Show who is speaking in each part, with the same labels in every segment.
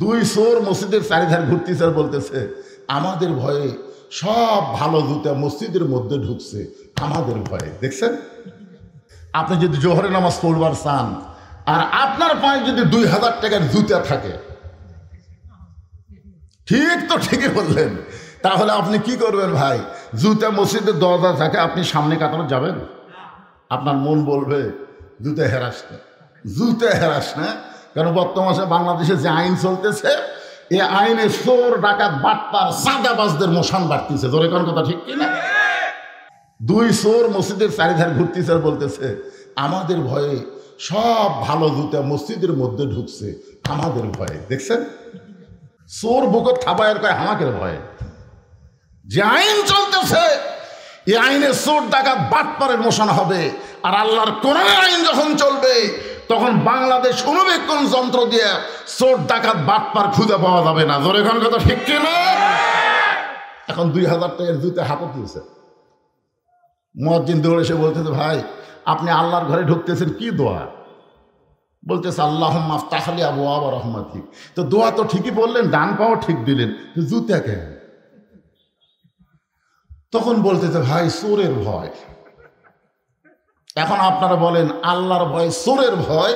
Speaker 1: দুই চোর মসজিদের চারিধার ঘুরতেছে আর বলতেছে আমাদের ভয়ে সব ভালো জুতা মসজিদের মধ্যে ঢুকছে, আমাদের ভয়ে। দেখছেন, আপনি যদি জোহরের নামাজ পড়বার চান আর আপনার পায়ে যদি 2000 টাকার জুতা থাকে, ঠিক তো ঠিকই বললেন, তাহলে আপনি কি করবেন ভাই? জুতা মসজিদের দরজা থাকে, আপনি সামনে কাটানো যাবেন? আপনার মন বলবে জুতা হেরাস না, জুতা হেরাস না। কারণ বর্তমানে বাংলাদেশে যে আইন চলতেছে, এই আইনে চোর ডাকাত বাটপার চাঁদাবাজদের মশান বাড়তেছে। ধরে কোন কথা ঠিক কিনা? দুই চোর মসজিদের চারিধার ঘুরতেছে আর বলতেছে আমাদের ভয়ে সব ভালো জুতা মসজিদের মধ্যে ঢুকছে, আমাদের ভয়ে। দেখছেন, চোর বুকত থাবায়ের কয় হামাকের ভয়ে। যে আইন চলতেছে এই আইনে চোর ডাকাত বাটপারের মশান হবে, আর আল্লাহর কোরআনের আইন যখন চলবে তখন বাংলাদেশ অনুবেক্ষণ যন্ত্র দিয়ে চোর ডাকাত বাটপার খুঁজে পাওয়া যাবে না। জোরে কোন কথা ঠিক কিনা? এখন 2000 টাকার জুতা হাতে দিয়েছে, মুয়াজ্জিন দৌড়ে এসে বলতেছে ভাই আপনি আল্লাহর ঘরে ঢুকতেছেন, কি দোয়া? বলতেছে আল্লাহুম্মা আফতাহ লি আবওয়াব রাহমাতিক। তো দোয়া তো ঠিকই বললেন, ডান পাও ঠিক দিলেন, জুতা কেন? তখন বলতেছে ভাই চোরের ভয়। এখন আপনারা বলেন আল্লাহর ভয় চোরের ভয়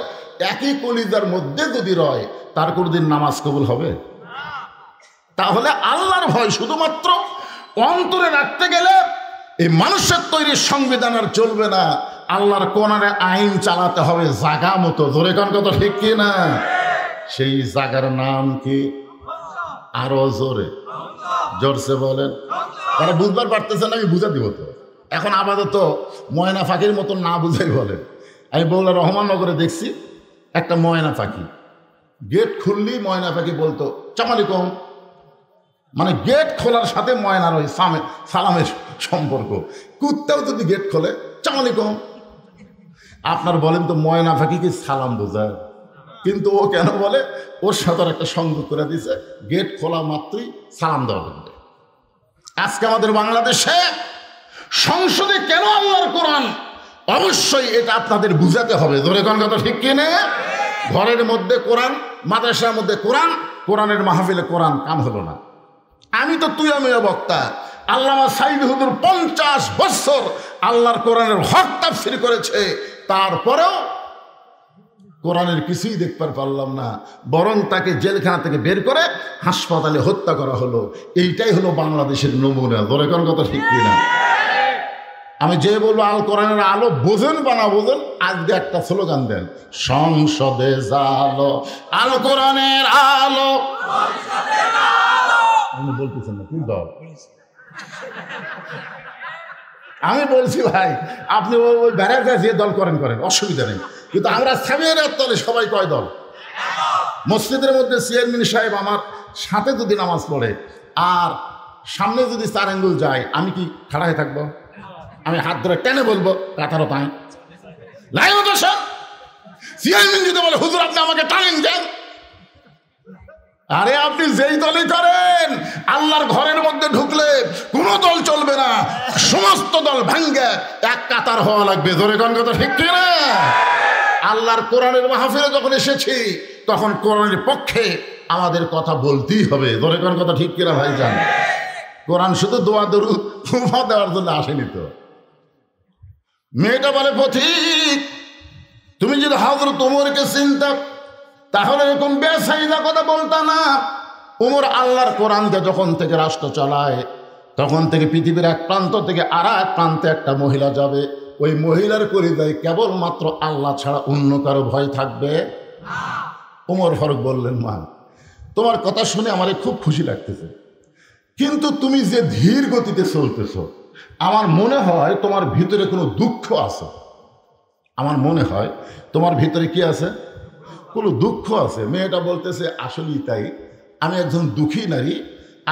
Speaker 1: একই কলিজার মধ্যে যদি রয়, তার কোনদিন নামাজ কবুল হবে? তাহলে আল্লাহর ভয় শুধুমাত্র অন্তরে রাখতে গেলে এই মানুষের তৈরি সংবিধান আর চলবে না, আল্লাহর কোরআনের আইন চালাতে হবে জাগা মতো। ধরে কোন কথা ঠিক কি না? সেই জাগার নাম কি? আরো জোরে জোরসে বলেন। তারা বুঝবার পারতেছেন, আমি বুঝা দিব তো। এখন আপাতত ময়না পাখির মতন না বুঝাই বলেন। আমি বগুড়া রহমাননগরে দেখছি একটা ময়না পাখি, গেট খুললেই ময়না পাখি বলতো চামালিকম, মানে গেট খোলার সাথে ময়নার ওই সালামের সম্পর্ক। কুত্তাও যদি গেট খোলে চামালিকম। আপনার বলেন তো ময়না পাখি কি সালাম বোঝায়? কিন্তু ও কেন বলে? ওর সাথে একটা সংযোগ করে দিছে, গেট খোলা মাত্রই সালাম দেওয়া হবে। আজকে আমাদের বাংলাদেশে সংসদে কেন আল্লাহর কোরআন? অবশ্যই এটা আপনাদের বুঝাতে হবে। ধরে কোন কথা ঠিক কিনা? ঘরের মধ্যে কোরআন, মাদ্রাসার মধ্যে কোরআন, কোরআনের মাহফিলে কোরআন কাম হলো না। আমি তো তুই আমি বক্তা, আল্লামা সাইদ হুজুর 50 বছর আল্লাহর কোরআনের হক তাফসীর করেছে, তারপরেও কোরআনের কিছুই দেখতে পারলাম না, বরং তাকে জেলখানা থেকে বের করে হাসপাতালে হত্যা করা হলো। এইটাই হলো বাংলাদেশের নমুনা। ধরে কোন কথা ঠিক কিনা? আমি যে বলবো আল কোরআনের আলো বোঝেন বা না বোঝেন, আজকে একটা স্লোগান দেন, সংসদে জালো আল কোরআনের আলো। আমি বলতেছেন না কোন দল? আমি বলছি ভাই আপনি ওই বেড়াতে যে দল করেন করেন, অসুবিধা নেই, কিন্তু আমরা সামিয়ানের তলে সবাই কয় দল? মসজিদের মধ্যে চেয়ারম্যান সাহেব আমার সাথে যদি নামাজ পড়ে আর সামনে যদি 4 আঙ্গুল যায়, আমি কি খাড়া হয়ে থাকবো? আমি হাত ধরে টেনে বলবো কাতারও তাই লাই মতো সব। চেয়ারম্যান যদি বলে হুজুর আপনি আমাকে টানেন যান, আরে আপনি যেই দলই করেন, আল্লাহর ঘরের মধ্যে ঢুকলে কোনো দল চলবে না, সমস্ত দল ভাঙ্গে এক কাতার হওয়া লাগবে। ধরে কোন কথা ঠিক কিনা? আল্লাহর কোরআনের মাহফিলে যখন এসেছি তখন কোরআনের পক্ষে আমাদের কথা বলতেই হবে। ধরে কোন কথা ঠিক কিনা ভাইজান? কোরআন শুধু দোয়া দরুদ উপমা দেওয়ার জন্য আসেনি তো। মেয়েটা বলে পথিক, তুমি যদি হযরত ওমরকে চিনতা তাহলে এরকম বেসাইদা কথা বলতা না। ওমর আল্লাহর কোরআনকে যখন থেকে রাষ্ট্র চালায়, তখন থেকে পৃথিবীর এক প্রান্ত থেকে আর এক প্রান্তে একটা মহিলা যাবে, ওই মহিলার কলিজায় কেবলমাত্র আল্লাহ ছাড়া অন্য কারো ভয় থাকবে। ওমর ফারুক বললেন, মা তোমার কথা শুনে আমার খুব খুশি লাগতেছে, কিন্তু তুমি যে ধীর গতিতে চলতেছ, আমার মনে হয় তোমার ভিতরে কোনো দুঃখ আছে। আমার মনে হয় তোমার ভিতরে কি আছে? কোনো দুঃখ আছে। মেয়েটা বলতেছে আসলেই তাই, আমি একজন দুঃখী নারী,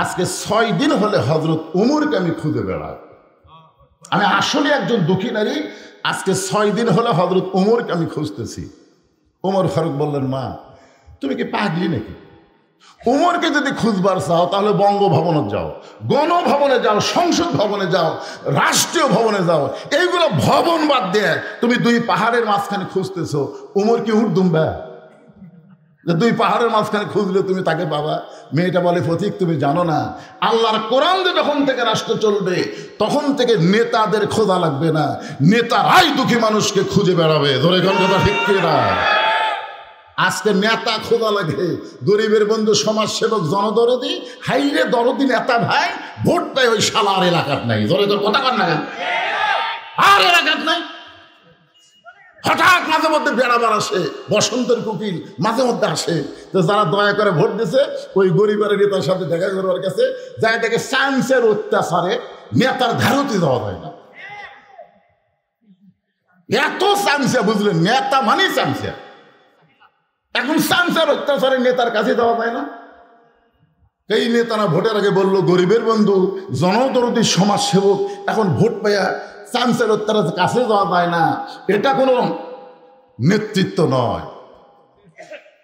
Speaker 1: আজকে 6 দিন হলে হযরত ওমরকে আমি খুঁজে বেড়াই। আমি আসলে একজন দুঃখী নারী, আজকে 6 দিন হলে হযরত ওমরকে আমি খুঁজতেছি। ওমর ফারুক বললেন, মা তুমি কি পাগলি নাকি? ওমরকে যদি খুঁজবার চাও তাহলে বঙ্গভবনে যাও, গণভবনে যাও, সংসদ ভবনে যাও, রাষ্ট্রীয় ভবনে যাও। এইগুলো ভবন বাদ দিয়ে তুমি 2 পাহাড়ের মাঝখানে খুঁজতেছো, ওমর কি উঠ দুম্বা? যে দুই পাহাড়ের মাঝখানে খুঁজলে তুমি তাকে পাবা। মেয়েটা বলে পথিক তুমি জানো না, আল্লাহর কোরআন দিয়ে যখন থেকে রাষ্ট্র চলবে তখন থেকে নেতাদের খোঁজা লাগবে না, নেতারাই দুঃখী মানুষকে খুঁজে বেড়াবে। ধরে কোন কথা ঠিক কিনা? আজকে নেতা খোঁজা লাগে, গরিবের বন্ধু সমাজসেবক জনদরদি, হাইরে দরদি নেতা ভাই, ভোট পায় ওই শালার এলাকার নাই। ধরে তোর কথা কর না কেন? আর এলাকার নাই। হঠাৎ মাঝে মধ্যে বেড়াবার আসে, বসন্তের কুকিল মাঝে মধ্যে আসে, তো যারা দয়া করে ভোট দিছে ওই গরিবের নেতার সাথে দেখা করবার কাছে যায়, দেখে চান্সের অত্যাচারে নেতার ধারতি দেওয়া হয় না। এত চান্সে, বুঝলেন, নেতা মানে চান্সে। এখন চান্সের অত্যাচারে নেতার কাছে দেওয়া যায় না। এই নেতারা ভোটের আগে বললো গরিবের বন্ধু জনদরদি সমাজসেবক, এখন ভোট পাইয়া চান্সের অত্যাচারের কাছে যাওয়া যায় না, এটা কোনো নেতৃত্ব নয়।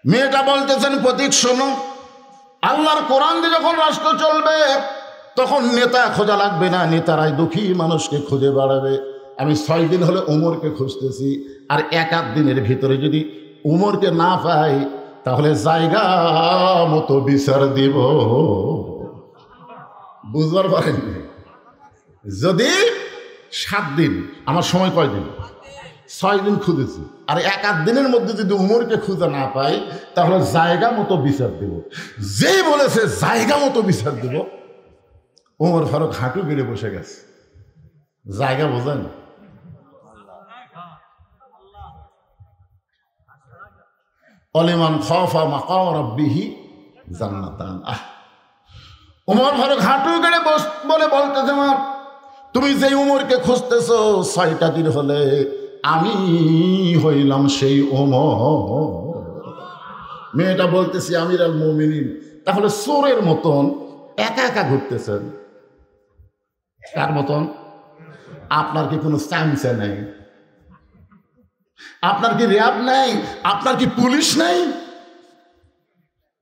Speaker 1: মেয়েটা বলতেছেন প্রতীক শোনো, আল্লাহর কোরআন দিয়ে যখন রাষ্ট্র চলবে তখন নেতা খোঁজা লাগবে না, নেতারাই দুঃখী মানুষকে খুঁজে বেড়াবে। আমি 6 দিন হলে উমরকে খুঁজতেছি, আর 1-8 দিনের ভিতরে যদি উমরকে না পাই তাহলে জায়গা মতো বিচার দিব। বুঝবার পারেন? যদি 7 দিন, আমার সময় কয় দিন? 6 দিন খুঁজেছি, আর 1-8 দিনের মধ্যে যদি উমরকে খুঁজে না পাই তাহলে জায়গা মতো বিচার দেব। যেই বলেছে জায়গা মতো বিচার দেব, ওমর ফারুক হাঁটু গেড়ে বসে গেছে। জায়গা বোঝেন? অলিমান খাফা মাকাম রাব্বিহি জান্নাতান। ওমর ফারুক হাঁটু গেড়ে বলে বলতেছে, মা তুমি যে উমরকে খুঁজতেছো 6টা দিন হলে আমি হইলাম সেই ওমর। মেয়েটা বলতেছি আমির আল মুমিনিন, তাহলে চোরের মতন একা একা ঘুরতেছেন, কার মতন? আপনার কি কোনো চামচা নেই? আপনার কি র্যাব নেই? আপনার কি পুলিশ নেই?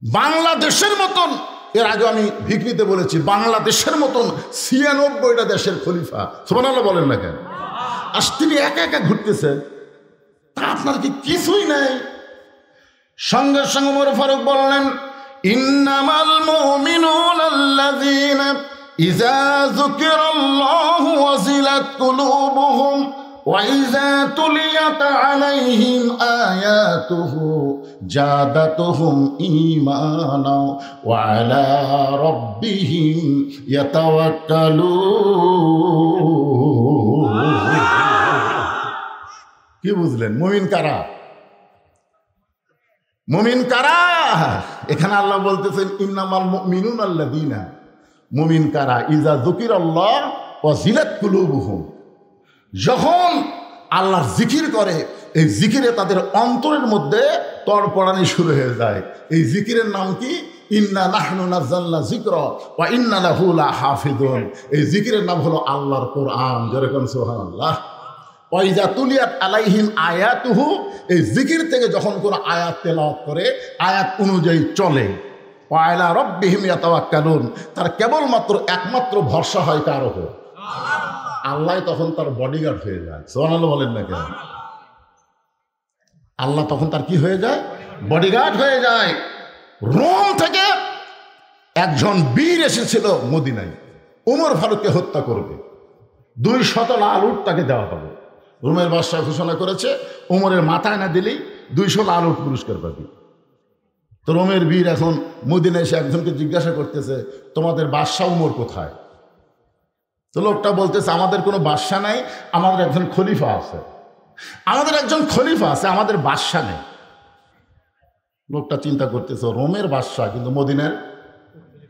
Speaker 1: বাংলাদেশের মতন, এর আগে আমি ভিকরিতে বলেছি, বাংলাদেশের মতন 96টা দেশের খলিফা, সুবহানাল্লাহ বলেন না কেন, আজ তিনি একা একা ঘুরতেছেন, তা আপনার কি কিছুই নেই? সঙ্গে সঙ্গে ওমর ফারুক বললেন, ইন্নামাল মুমিনুনা আল্লাযীনা ইযা যুকিরাল্লাহু ওয়াজিলাত কুলুবুহুম وَإِذَا تُلِيَتْ عَلَيْهِمْ آيَاتُهُ زَادَتْهُمْ إِيمَانًا وَعَلَى رَبِّهِمْ يَتَوَكَّلُونَ। কি বুঝলেন? মুমিন কারা? মুমিন কারা? এখানে আল্লাহ বলতেছেন ইন্নামাল মুমিনুনা আল্লাযীনা, মুমিন কারা? ইযা যুকিরাল্লাহ ওয়াজিলাত কুলুবুহুম, যখন আল্লাহর জিকির করে এই জিকিরে তাদের অন্তরের মধ্যে তড়পড়ানি শুরু হয়ে যায়। এই জিকিরের নাম কি? ইন্না নাহনু নাযালনা যিকরা ওয়া ইন্না লাহু লাহাফিজুন। এই জিকিরের নাম হলো আল্লাহর কোরআন। যেরকম সুবহানাল্লাহ। ওয়া ইযা তুলিয়াত আলাইহিম আয়াতুহু, এই জিকির থেকে যখন কোনো আয়াত তেলাওয়াত করে, আয়াত অনুযায়ী চলে, ওয়া আলা রাব্বিহিম ইয়াতাওয়াক্কালুন, তার কেবলমাত্র একমাত্র ভরসা হয় কার উপর? আল্লাহ তখন তার বডিগার্ড হয়ে যায়। সুবহানাল্লাহ বলেন না কেন? আল্লাহ তখন তার কি হয়ে যায়? বডিগার্ড হয়ে যায়। রোম থেকে একজন বীর এসেছিল মদিনায়, ওমর ফারুককে হত্যা করবে, 200 লাল উট তাকে দেওয়া হবে। রোমের বাদশাহ ঘোষণা করেছে ওমরের মাথায় না দিলেই 200 লাল উট পুরস্কার পাবে। তো রোমের বীর এখন মদিনায় এসে একজনকে জিজ্ঞাসা করতেছে, তোমাদের বাদশাহ ওমর কোথায়? তো লোকটা বলতেছে, আমাদের কোনো বাদশা নাই, আমাদের একজন খলিফা আছে। আমাদের একজন খলিফা আছে, আমাদের বাদশা নেই। লোকটা চিন্তা করতেছে, রোমের বাদশা কিন্তু মদিনার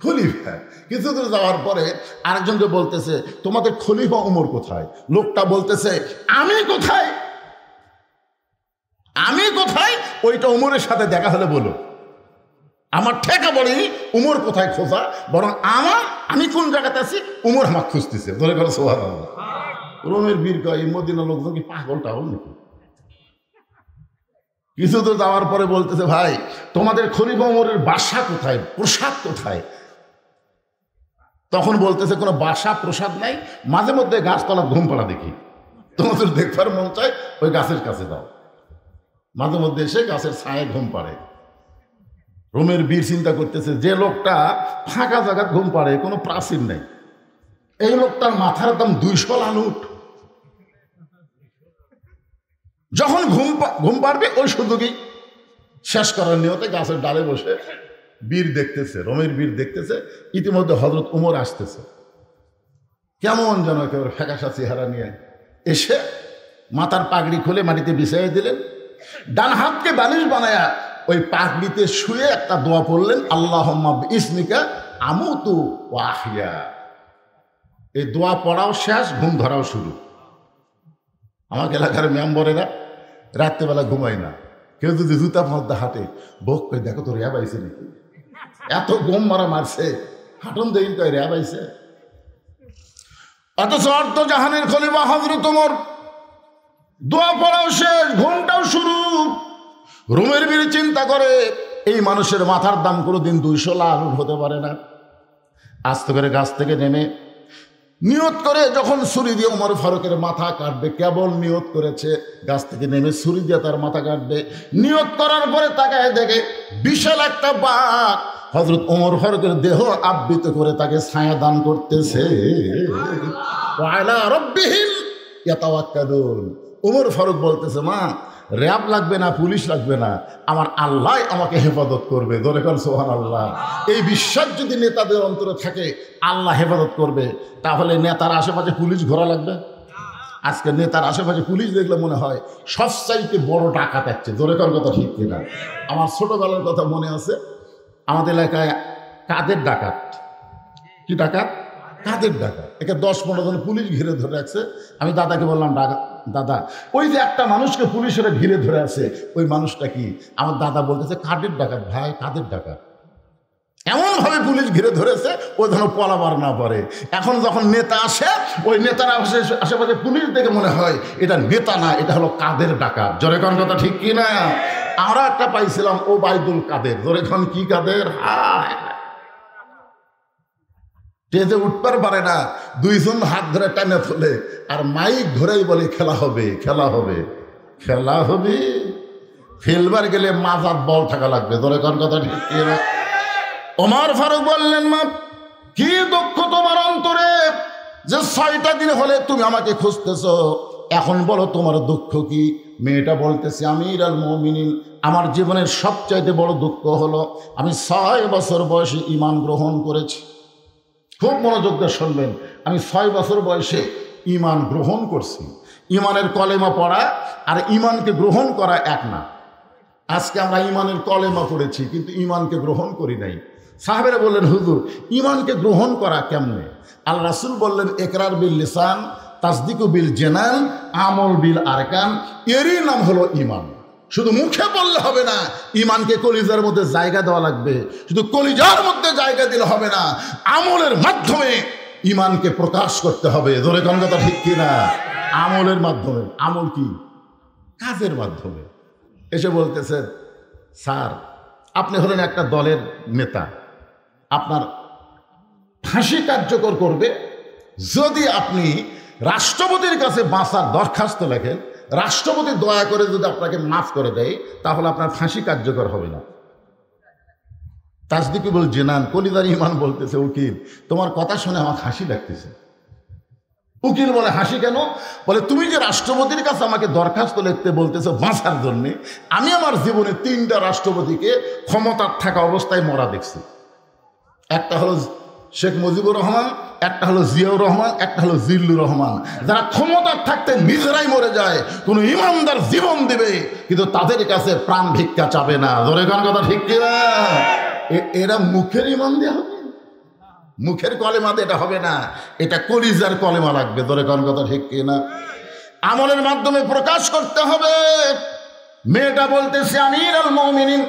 Speaker 1: খলিফা। কিছু দূর যাওয়ার পরে আরেকজনকে বলতেছে, তোমাদের খলিফা ওমর কোথায়? লোকটা বলতেছে, আমি কোথায়? আমি কোথায়? ওইটা ওমরের সাথে দেখা হলে বলো। আমার ঠেকা বলেনি উমর কোথায় খোঁজা, বরং আমি কোন জায়গাতে আছি উমর আমাকে খুঁজতেছে। ধরে গেল সুবহানাল্লাহ। রোমের বীর কয়, মদিনার লোকজন কি পাগলটা হল নাকি? কিছু তো যাওয়ার পরে বলতেছে, ভাই তোমাদের খলিফা ওমরের বাসা কোথায়, প্রসাদ কোথায়? তখন বলতেছে, কোনো বাসা প্রসাদ নাই, মাঝে মধ্যে গাছতলা ঘুম পাড়া দেখি, তোমাদের দেখবার মন চায় ওই গাছের কাছে দাও। মাঝে মধ্যে এসে গাছের ছায়ে ঘুম পাড়ে। রোমের বীর চিন্তা করতেছে, যে লোকটা ফাঁকা জায়গায় ঘুম পাড়ে, কোনো প্রাচীর নেই, এই লোকটার মাথার দাম 200 লাখ উঠ। যখন ঘুম পাড়বে ওই সুযোগই শেষ করার নিয়তে গাছের ডালে বসে বীর দেখতেছে, রোমের বীর দেখতেছে। ইতিমধ্যে হযরত উমর আসতেছে, কেমন যেন একেবারে ফ্যাকাশা চেহারা নিয়ে এসে মাথার পাগড়ি খুলে মাটিতে বিছাইয়ে দিলেন, ডান হাতকে বালিশ বানায়া ওই পাগড়িতে শুয়ে একটা দোয়া পড়লেন, আল্লাহুম্মা বিইসমিকা আমুতু ওয়া আহইয়া। এই দোয়া পড়াও শেষ, ঘুম ধরাও শুরু। আমাকে এলাকার মেম্বরেরা রাত্রেবেলা ঘুমায় না, কেউ যদি জুতা মধ্যে হাঁটে, বক কই দেখো তো র্যাব আইছে নাকি, এত গম মারা মারছে, হাঁটন দেখি কয় র্যাব আইছে। অথচ অর্থ জাহানের খলিফা হযরত ওমর, দোয়া পড়াও শেষ, ঘুমটাও শুরু। রোমের বীর চিন্তা করে, এই মানুষের মাথার দাম কোনোদিন 200 লাখ হতে পারে না। আস্তে করে গাছ থেকে নেমে নিয়ত করে যখন ছুরি দিয়ে ওমর ফারুকের মাথা কাটবে, কেবল নিয়ত করেছে, গাছ থেকে নেমে ছুরি দিয়ে তার মাথা কাটবে। নিয়ত করার পরে তাকায় দেখে বিশাল একটা বাঘ হযরত ওমর ফারুকের দেহ আবৃত করে তাকে ছায়া দান করতেছে। ওয়ালা রাব্বিহিম ইয়াতাওয়াক্কালুন। ওমর ফারুক বলতেছে, মা র্যাব লাগবে না, পুলিশ লাগবে না, আমার আল্লাহ আমাকে হেফাজত করবে। জোরে কর সুবহানাল্লাহ। এই বিশ্বাস যদি নেতাদের অন্তরে থাকে আল্লাহ হেফাজত করবে, তাহলে নেতার আশেপাশে পুলিশ ঘোরা লাগবে? আজকে নেতার আশেপাশে পুলিশ দেখলে মনে হয় সবচাইতে বড় ডাকাত আসছে। জোরে কর কথা ঠিক কিনা? আমার ছোটবেলার কথা মনে আছে, আমাদের এলাকায় কাদের ডাকাত, কি ডাকাত, কাদের ডাকাত, একে 10-15 জন পুলিশ ঘিরে ধরে রাখছে। আমি দাদাকে বললাম, দাদা ওই যে একটা মানুষকে পুলিশেরা ঘিরে ধরে আছে, ওই মানুষটা কি? আমার দাদা বলতেছে, কাদের ডাকাত ভাই, কাদের ডাকাত। এমনভাবে পুলিশ ঘিরে ধরেছে ও যেন পলাবার না পারে। এখন যখন নেতা আসে, ওই নেতার আশেপাশে পুলিশ দেখে মনে হয় এটা নেতা না, এটা হলো কাদের ডাকাত। জোরে কোন কথা ঠিক কি না? আমরা একটা পাইছিলাম ওবায়দুল কাদের। জোরে কোন কি কাদের? হায় স্টেজে উঠবার পারে না, 2 জন হাত ধরে টানে ফেলে আর মাইক ধরেই বলে খেলা হবে, খেলা হবে, খেলা হবে। খেলবার গেলে মাজার বল থাকা লাগবে। ধরে কোন কথা ঠিক না? ওমর ফারুক বললেন, মা কি দুঃখ তোমার অন্তরে যে 6টা দিন হলে তুমি আমাকে খুঁজতেছ, এখন বলো তোমার দুঃখ কি? মেয়েটা বলতেছে, আমিরুল মুমিনিন, আমার জীবনের সবচাইতে বড় দুঃখ হলো আমি 6 বছর বয়সে ঈমান গ্রহণ করেছি। খুব মনোযোগ দিয়ে শুনবেন, আমি 6 বছর বয়সে ঈমান গ্রহণ করছি। ঈমানের কলেমা পড়া আর ঈমানকে গ্রহণ করা এক না। আজকে আমরা ঈমানের কলেমা পড়েছি কিন্তু ঈমানকে গ্রহণ করি নাই। সাহাবেরা বললেন, হুজুর ঈমানকে গ্রহণ করা কেমনে? আল্লাহ রাসূল বললেন, ইকরার বিল লিসান, তাসদিকু বিল জানান, আমল বিল আরকান, এরই নাম হলো ঈমান। শুধু মুখে বললে হবে না, ঈমানকে কলিজার মধ্যে জায়গা দেওয়া লাগবে। শুধু কলিজার মধ্যে জায়গা দিলে হবে না, আমলের মাধ্যমে ঈমানকে প্রকাশ করতে হবে। জোরে কোন কথা ঠিক কিনা? আমলের মাধ্যমে। আমল কি? কাজের মাধ্যমে। এসে বলতেছে, স্যার আপনি হলেন একটা দলের নেতা, আপনার ফাঁসি কার্যকর করবে যদি আপনি রাষ্ট্রপতির কাছে বাঁচার দরখাস্ত লেখেন, রাষ্ট্রপতি দয়া করে যদি আপনাকে মাফ করে দেয়, তাহলে আপনার ফাঁসি কার্যকর হবে না। তাসদিকুল জিনান, কলিজার ঈমান বলতেছে, উকিল তোমার কথা শুনে আমার হাসি লাগতেছে। উকিল বলে, হাসি কেন? বলে, তুমি যে রাষ্ট্রপতির কাছে আমাকে দরখাস্ত লিখতে বলতেছো বাঁচার জন্যে, আমি আমার জীবনে 3টা রাষ্ট্রপতিকে ক্ষমতার থাকা অবস্থায় মরা দেখছি। একটা হলো শেখ মুজিবুর রহমান, একটা হলো জিয়াউর রহমান, একটা হলো জিল্লুর রহমান। যারা ক্ষমতার থাকতে নিজেরাই মরে যায়, কোনো ইমানদার জীবন দিবে কিন্তু তাদের কাছে প্রাণ ভিক্ষা চাবে না। ধরে কোন কথা ঠিক কিনা? এরা মুখের ইমান দেওয়া হবে, মুখের কলেমা এটা হবে না, এটা কলিজার কলেমা লাগবে। ধরে কোন কথা ঠিক কিনা? আমলের মাধ্যমে প্রকাশ করতে হবে। মেয়েটা বলতেছে, আমিরুল মুমিনিন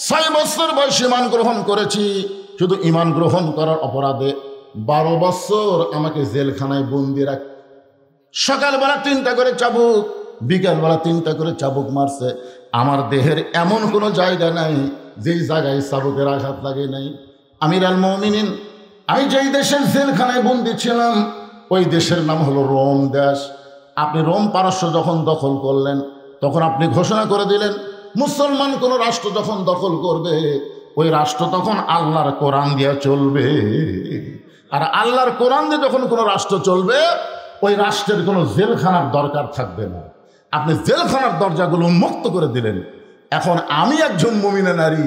Speaker 1: 6 বছর বয়সে ঈমান গ্রহণ করেছি। শুধু ঈমান গ্রহণ করার অপরাধে 12 বছর আমাকে জেলখানায় বন্দি রাখ। সকালবেলা 3টা করে চাবুক, বিকালবেলা 3টা করে চাবুক মারছে। আমার দেহের এমন কোনো জায়গা নাই যেই জায়গায় চাবুকের আঘাত লাগে নাই। আমিরুল মুমিনিন, আমি যেই দেশের জেলখানায় বন্দি ছিলাম ওই দেশের নাম হলো রোম দেশ। আপনি রোম পারস্য যখন দখল করলেন, তখন আপনি ঘোষণা করে দিলেন, মুসলমান কোনো রাষ্ট্র যখন দখল করবে ওই রাষ্ট্র তখন আল্লাহর কোরআন দিয়ে চলবে। আর আল্লাহর কোরআন দিয়ে যখন কোনো রাষ্ট্র চলবে, ওই রাষ্ট্রের কোনো জেলখানার দরকার থাকবে না। আপনি জেলখানার দরজাগুলো উন্মুক্ত করে দিলেন। এখন আমি একজন মুমিনা নারী,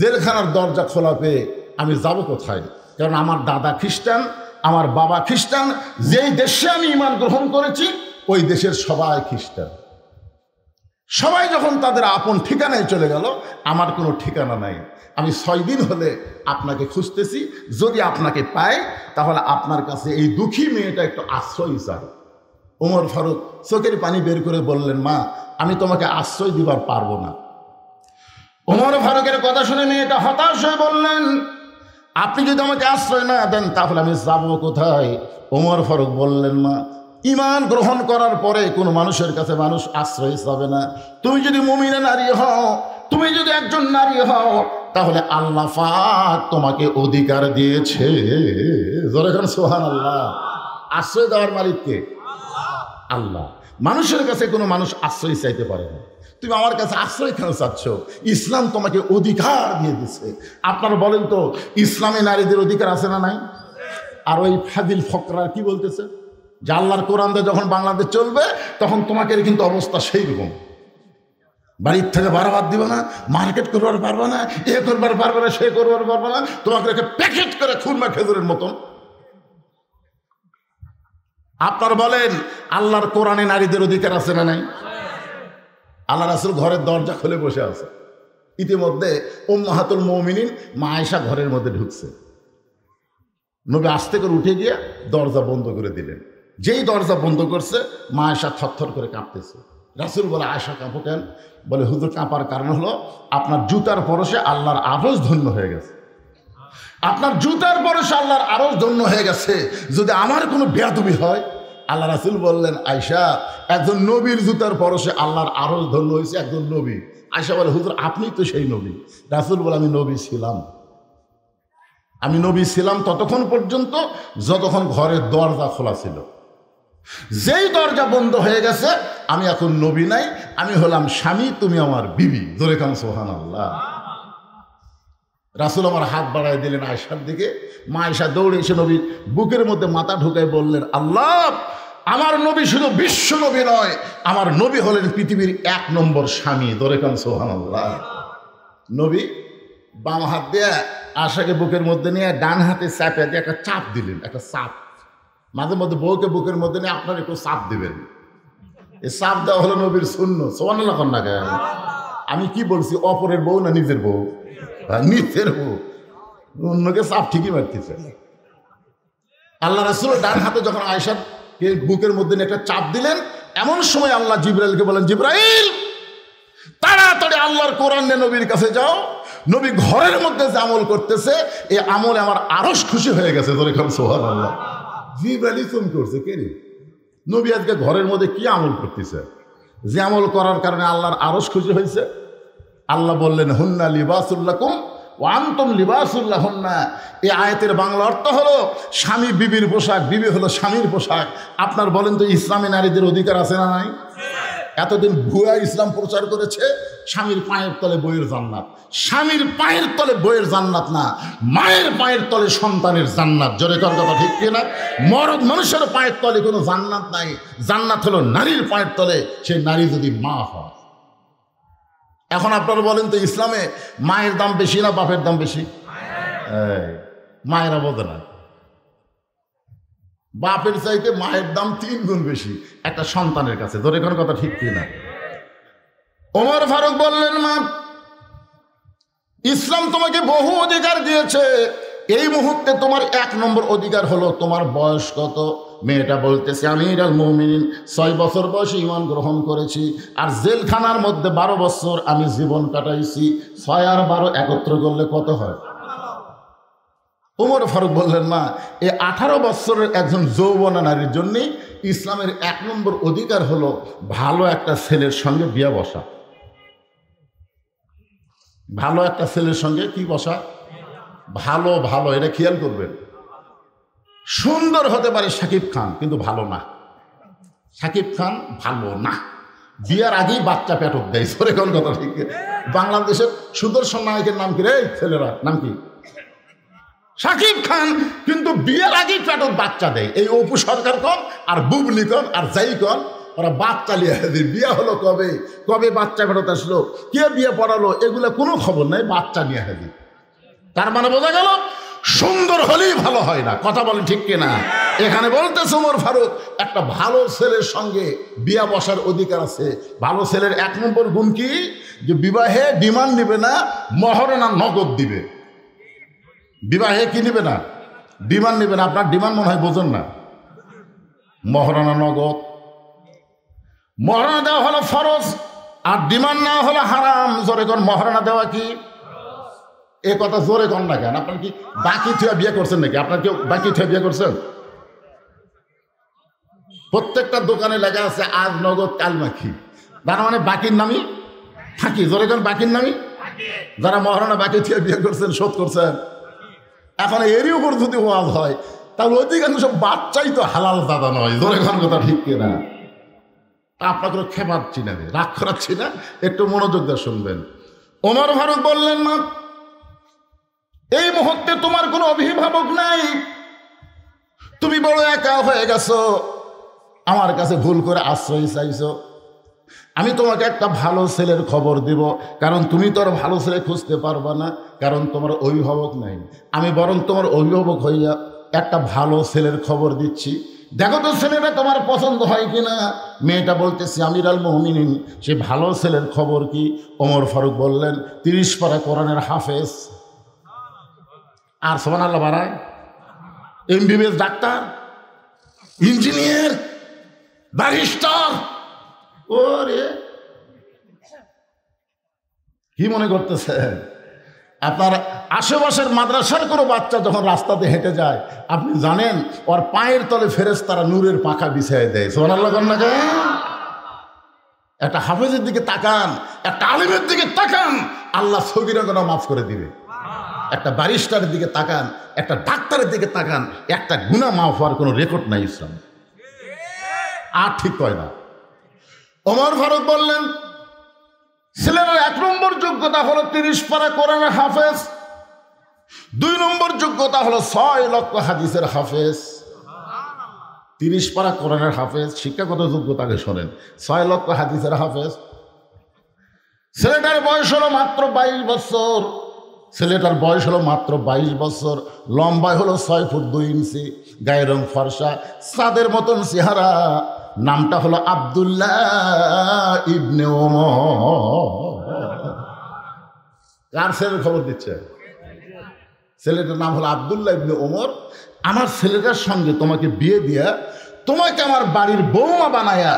Speaker 1: জেলখানার দরজা খোলা পেয়ে আমি যাব কোথায়? কারণ আমার দাদা খ্রিস্টান, আমার বাবা খ্রিস্টান, যেই দেশে আমি ঈমান গ্রহণ করেছি ওই দেশের সবাই খ্রিস্টান। সবাই যখন তাদের আপন ঠিকানায় চলে গেল, আমার কোনো ঠিকানা নাই। আমি 6 দিন হলে আপনাকে খুঁজতেছি, যদি আপনাকে পাই তাহলে আপনার কাছে এই দুঃখী মেয়েটা একটু আশ্রয় চাই। ওমর ফারুক চোখের পানি বের করে বললেন, মা আমি তোমাকে আশ্রয় দিবার পারবো না। ওমর ফারুকের কথা শুনে মেয়েটা হতাশ হয়ে বললেন, আপনি যদি আমাকে আশ্রয় না দেন তাহলে আমি যাবো কোথায়? ওমর ফারুক বললেন, মা ঈমান গ্রহণ করার পরে কোনো মানুষের কাছে মানুষ আশ্রয় পাবে না। তুমি যদি মুমিনা নারী হও, তুমি যদি একজন নারী হও, তাহলে আল্লাহ পাক তোমাকে অধিকার দিয়েছে। জোরে করে সুবহানাল্লাহ। আশ্রয় দেওয়ার মালিক কে? আল্লাহ। মানুষের কাছে কোনো মানুষ আশ্রয় চাইতে পারে না। তুমি আমার কাছে আশ্রয় কেন চাচ্ছ? ইসলাম তোমাকে অধিকার দিয়ে দিচ্ছে। আপনারা বলেন তো, ইসলামে নারীদের অধিকার আছে না নাই? আর ওই ফাজিল ফকরা কি বলতেছে যে আল্লাহর কোরআন দিয়ে যখন বাংলাদেশ চলবে তখন তোমাকে কিন্তু অবস্থা সেই রকম, বাড়ির থেকে বারবার দিবে না, মার্কেট করবার পারবে না, এ করবার পারবে না, সে করবার পারবে না, তোমাকে রেখে প্যাকেট করে খুরমা খেজুরের মতন। আপনার বলেন আল্লাহর কোরআনে নারীদের অধিকার আছে না নাই? আল্লাহ রাসূল ঘরের দরজা খুলে বসে আছে। ইতিমধ্যে উম্মাহাতুল মুমিনিন মা আয়েশা ঘরের মধ্যে ঢুকছে। নবী আস্তে করে উঠে গিয়ে দরজা বন্ধ করে দিলেন। যেই দরজা বন্ধ করছে, মা আয়েশা থরথর করে কাঁপতেছে। রাসূল বলে, আয়েশা কাঁপো কেন? বলে, হুজুর কাঁপার কারণ হলো আপনার জুতার পরশে আল্লাহর আরশ ধন্য হয়ে গেছে। আপনার জুতার পরশে আল্লাহর আরশ ধন্য হয়ে গেছে। যদি আমার কোনো বেয়াদবি হয়, আল্লাহ রাসূল বললেন, আয়েশা একজন নবীর জুতার পরশে আল্লাহর আরশ ধন্য হয়েছে একজন নবী। আয়েশা বলে, হুজুর আপনি তো সেই নবী। রাসূল বলে, আমি নবী ছিলাম। আমি নবী ছিলাম ততক্ষণ পর্যন্ত যতক্ষণ ঘরের দরজা খোলা ছিল। যেই দরজা বন্ধ হয়ে গেছে, আমি এখন নবী নাই, আমি হলাম স্বামী, তুমি আমার বিবি। জোরে কান সুবহানাল্লাহ। রাসূল আমার হাত বাড়ায় দিলেন আয়েশার দিকে। মা আয়েশা দৌড়ে এসে নবীর বুকের মধ্যে মাথা ঢুকায় বললেন, আল্লাহ, আমার নবী শুধু বিশ্ব নবী নয়, আমার নবী হলেন পৃথিবীর 1 নম্বর স্বামী। জোরে কান সুবহানাল্লাহ। নবী বাম হাত দিয়ে আশাকে বুকের মধ্যে নিয়ে ডান হাতে চাপে দিয়ে একটা চাপ দিলেন, একটা চাপ। মাঝে মধ্যে বউকে বুকের মধ্যে নিয়ে আপনার একটু চাপ দিবেন। এই চাপ দেওয়া হলো নবীর সুন্নাত। সুবহানাল্লাহ কোন না কেন? আমি কি বলছি, অপরের বউ না নিজের বউ? নিজের বউ। অন্যকে চাপ ঠিকই মারতেছে। আল্লাহ রাসূল ডান হাতে যখন আয়েশাকে বুকের মধ্যে নিয়ে একটা চাপ দিলেন, এমন সময় আল্লাহ জিবরাইলকে বলেন, জিবরাইল তাড়াতাড়ি আল্লাহর কোরআন নিয়ে নবীর কাছে যাও। নবী ঘরের মধ্যে যে আমল করতেছে, এই আমলে আমার আরশ খুশি হয়ে গেছে। ধরে খান সুবহানাল্লাহ। জিবরাইল চমকে উঠছে, কে রে? নবী আজকে ঘরের মধ্যে কি আমল করতেছে যে আমল করার কারণে আল্লাহর আরশ খুশি হয়েছে? আল্লাহ বললেন, হুন্না লিবাসুল লাকুম ওয়া আনতুম লিবাসুল লাহুন্না। এই আয়াতের বাংলা অর্থ হলো স্বামী বিবির পোশাক, বিবি হলো স্বামীর পোশাক। আপনার বলেন তো, ইসলামে নারীদের অধিকার আছে না নাই? এতদিন ভুয়া ইসলাম প্রচার করেছে, স্বামীর পায়ের তলে বইয়ের জান্নাত। স্বামীর পায়ের তলে বইয়ের জান্নাত না, মায়ের পায়ের তলে সন্তানের জান্নাত। জোরে কর কথা ঠিক কিনা? মরদ মানুষের পায়ের তলে কোনো জান্নাত নাই। জান্নাত হলো নারীর পায়ের তলে, সেই নারী যদি মা হয়। এখন আপনারা বলেন তো, ইসলামে মায়ের দাম বেশি না বাপের দাম বেশি? মায়েরা বোঝে না, বাপের চাইতে মায়ের দাম 3 গুণ বেশি একটা সন্তানের কাছে। ধরে কোন কথা ঠিক কিনা? ওমর ফারুক বললেন, মা ইসলাম তোমাকে বহু অধিকার দিয়েছে, এই মুহূর্তে তোমার 1 নম্বর অধিকার হলো তোমার বয়স কত? মেয়েটা বলতেছে, আমিরুল মুমিনিন 6 বছর বয়সে ঈমান গ্রহণ করেছি, আর জেলখানার মধ্যে 12 বছর আমি জীবন কাটাইছি। 6 আর 12 একত্র করলে কত হয়? ওমর ফারুক বললেন, মা এই 18 বছরের একজন যৌবনা নারীর জন্য ইসলামের 1 নম্বর অধিকার হলো ভালো একটা ছেলের সঙ্গে বিয়ে বসা। ভালো একটা ছেলের সঙ্গে কি বসা? ভালো ভালো, এটা খেয়াল করবেন। সুন্দর হতে পারে শাকিব খান, কিন্তু ভালো না। শাকিব খান ভালো না, বিয়ার আগেই বাচ্চা পেটক দেয়, সরে কোন কথা ঠিক। বাংলাদেশের সুদর্শন নায়কের নাম কি রে ছেলেরা, নাম কি? শাকিব খান, কিন্তু বিয়ের আগেই পেটক বাচ্চা দেয়। এই অপু সরকার কন আর বুবলি কন আর যাই কন, ওরা বাচ্চা লিয়ে বিয়ে হলো কবে, কবে বাচ্চা ফেরত আসলো, কে বিয়ে পড়ালো, এগুলো কোনো খবর নাই, বাচ্চা নিয়ে হাজির। তার মানে বোঝা গেল সুন্দর হলেই ভালো হয় না, কথা বলেন ঠিক কিনা? এখানে বলতেছে ওমর ফারুক একটা ভালো ছেলের সঙ্গে বিয়া বসার অধিকার আছে। ভালো ছেলের 1 নম্বর গুণ কি, যে বিবাহে ডিমান্ড নিবে না, মহারণা নগদ দিবে। বিবাহে কি নিবে না, ডিমান্ড নিবে না। আপনার ডিমান্ড মনে হয় বোঝেন না, মহারণা নগদ। মহারণা দেওয়া হলো ফরজ, আর ডিমান্ড নেওয়া হলো হারাম। জোরে কোন মহারণা দেওয়া কি? এ কথা জোরে কন না কেন? আপনার কি বাকি থুয়া বিয়ে করছেন নাকি? আপনার কেউ বাকি থুয়া বিয়ে করছেন? প্রত্যেকটা দোকানে লেখা আছে আজ নগদ কাল বাকি, তার মানে বাকির নামই ফাঁকি। জোরে কোন বাকির নামই। যারা মহারণা বাকি থুয়া বিয়ে করছেন, শোধ করছেন, এখন এরই উপর যদি ওয়াজ হয় তাহলে অধিকাংশ সব বাচ্চাই তো হালাল দাদা নয়। জোরে কোন কথা ঠিক কিনা? আপনাকে খেপাচ্ছি না, রাগ করাচ্ছি না, একটু মনোযোগ দিয়ে শুনবেন। ওমর ফারুক বললেন, না এই মুহূর্তে তোমার কোনো অভিভাবক নাই, তুমি বড় একা হয়ে গেছো, আমার কাছে ভুল করে আশ্রয় চাইছো। আমি তোমাকে একটা ভালো ছেলের খবর দিব, কারণ তুমি তো আর ভালো ছেলে খুঁজতে পারবা না, কারণ তোমার অভিভাবক নাই। আমি বরং তোমার অভিভাবক হইয়া একটা ভালো ছেলের খবর দিচ্ছি, দেখো তো ছেলেটা তোমার পছন্দ হয় কিনা। মেয়েটা বলতেছে আমিরুল মুমিনিন, সে ভালো ছেলের খবর কি? ওমর ফারুক বললেন 30 পারা কোরআনের হাফেজ। আর সুবহানাল্লাহ বাড়ায়, এমবিবিএস ডাক্তার, ইঞ্জিনিয়ার, ব্যারিস্টার। ওরে কি মনে করতেছে? আপনার আশেপাশের মাদ্রাসার কোনো বাচ্চা যখন রাস্তাতে হেঁটে যায়, আপনি জানেন ওর পায়ের তলে ফেরেশতারা নূরের পাখা বিছিয়ে দেয়। সুবহানাল্লাহ কন না কেন? একটা হাফেজের দিকে তাকান, একটা আলিমের দিকে তাকান, আল্লাহ সগীরা গুনাহ মাফ করে দিবে। একটা ব্যারিস্টারের দিকে তাকান, একটা ডাক্তারের দিকে তাকান, একটা গুনাহ মাফ হওয়ার কোনো রেকর্ড নাই ইসলাম। আর ঠিক কয় না। ওমর ফারুক বললেন ছেলের 1 নম্বর যোগ্যতা হলো 30 পারা কোরআনের হাফেজ, 2 নম্বর যোগ্যতা হলো 6 লক্ষ হাদিসের হাফেজ। 30 পারা কোরআনের হাফেজ, শিক্ষাগত যোগ্যতাকে শোনেন, 6 লক্ষ হাদিসের হাফেজ। ছেলেটার বয়স হলো মাত্র 22 বছর, ছেলেটার বয়স হলো মাত্র 22 বছর, লম্বায় হলো 6 ফুট 2 ইঞ্চি, গায়ের রং ফর্সা, চাঁদের মতন চেহারা, নামটা হলো আব্দুল্লাহ ইবনে ওমর। কার ছেলের খবর দিচ্ছে? ছেলেটার নাম হলো আব্দুল্লাহ ইবনে ওমর। আমার ছেলেটার সঙ্গে তোমাকে বিয়ে দিয়া, তোমাকে আমার বাড়ির বৌমা বানায়া,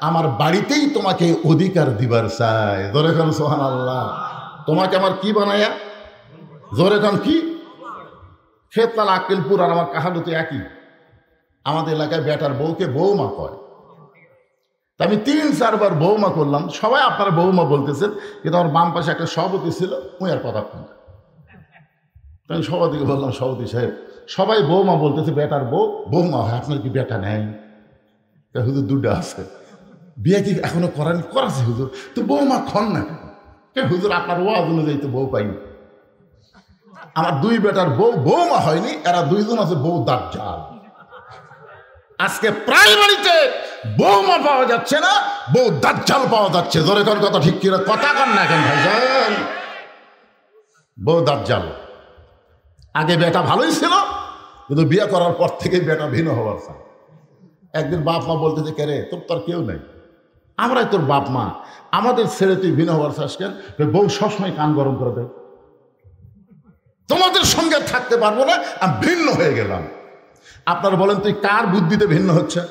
Speaker 1: আমার বাড়িতেই তোমাকে অধিকার দিবার চাই। জোরে খান সুবহানাল্লাহ। তোমাকে আমার কি বানায়া? জোরে খান কি? খেতলাল আক্কেলপুর আর আমার কাহালুতে একই। আমাদের এলাকায় বেটার বউকে বৌমা কয়। আমি 3-4 বার বৌমা করলাম, সবাই আপনারা বৌমা বলতেছেন, কিন্তু আমার বাম পাশে একটা সভাপতি ছিল, ওই আর কথা না। আমি সভাপতিকে বললাম, সভাপতি সাহেব সবাই বৌমা বলতেছে, বেটার বউ বৌমা হয়, আপনার কি বেটা নেই? হুজুর 2টা আছে, বিয়ে কি এখনো করানি? করাছে হুজুর, তো বৌমা খন না কেন? হুজুর আপনার ওয়াজ অনুযায়ী তো বউ পাইনি। আমার 2 বেটার বউ বৌমা হয়নি, এরা 2 জন আছে বউ দাজ্জাল। আজকে প্রায় বাড়িতে বৌমা পাওয়া যাচ্ছে না, বউ দাজ্জাল পাওয়া যাচ্ছে। জোরে কোন কথা ঠিক কিনা? কথা কন না এখন ভাইজান। বউ দাজ্জাল। আগে বেটা ভালোই ছিল, কিন্তু বিয়ে করার পর থেকে বেটা ভিন্ন হওয়ার চায়। একদিন বাপ মা বলতেছে, কে রে তোর তো আর কেউ নেই, আমরাই তোর বাপ মা, আমাদের ছেড়ে তুই ভিন্ন হওয়ার চাস কেন? বউ সবসময় কান গরম করে দেয়, তোমাদের সঙ্গে থাকতে পারবো না, আমি ভিন্ন হয়ে গেলাম। আপনারা বলেন তুই কার বুদ্ধিতে ভিন্ন হচ্ছে?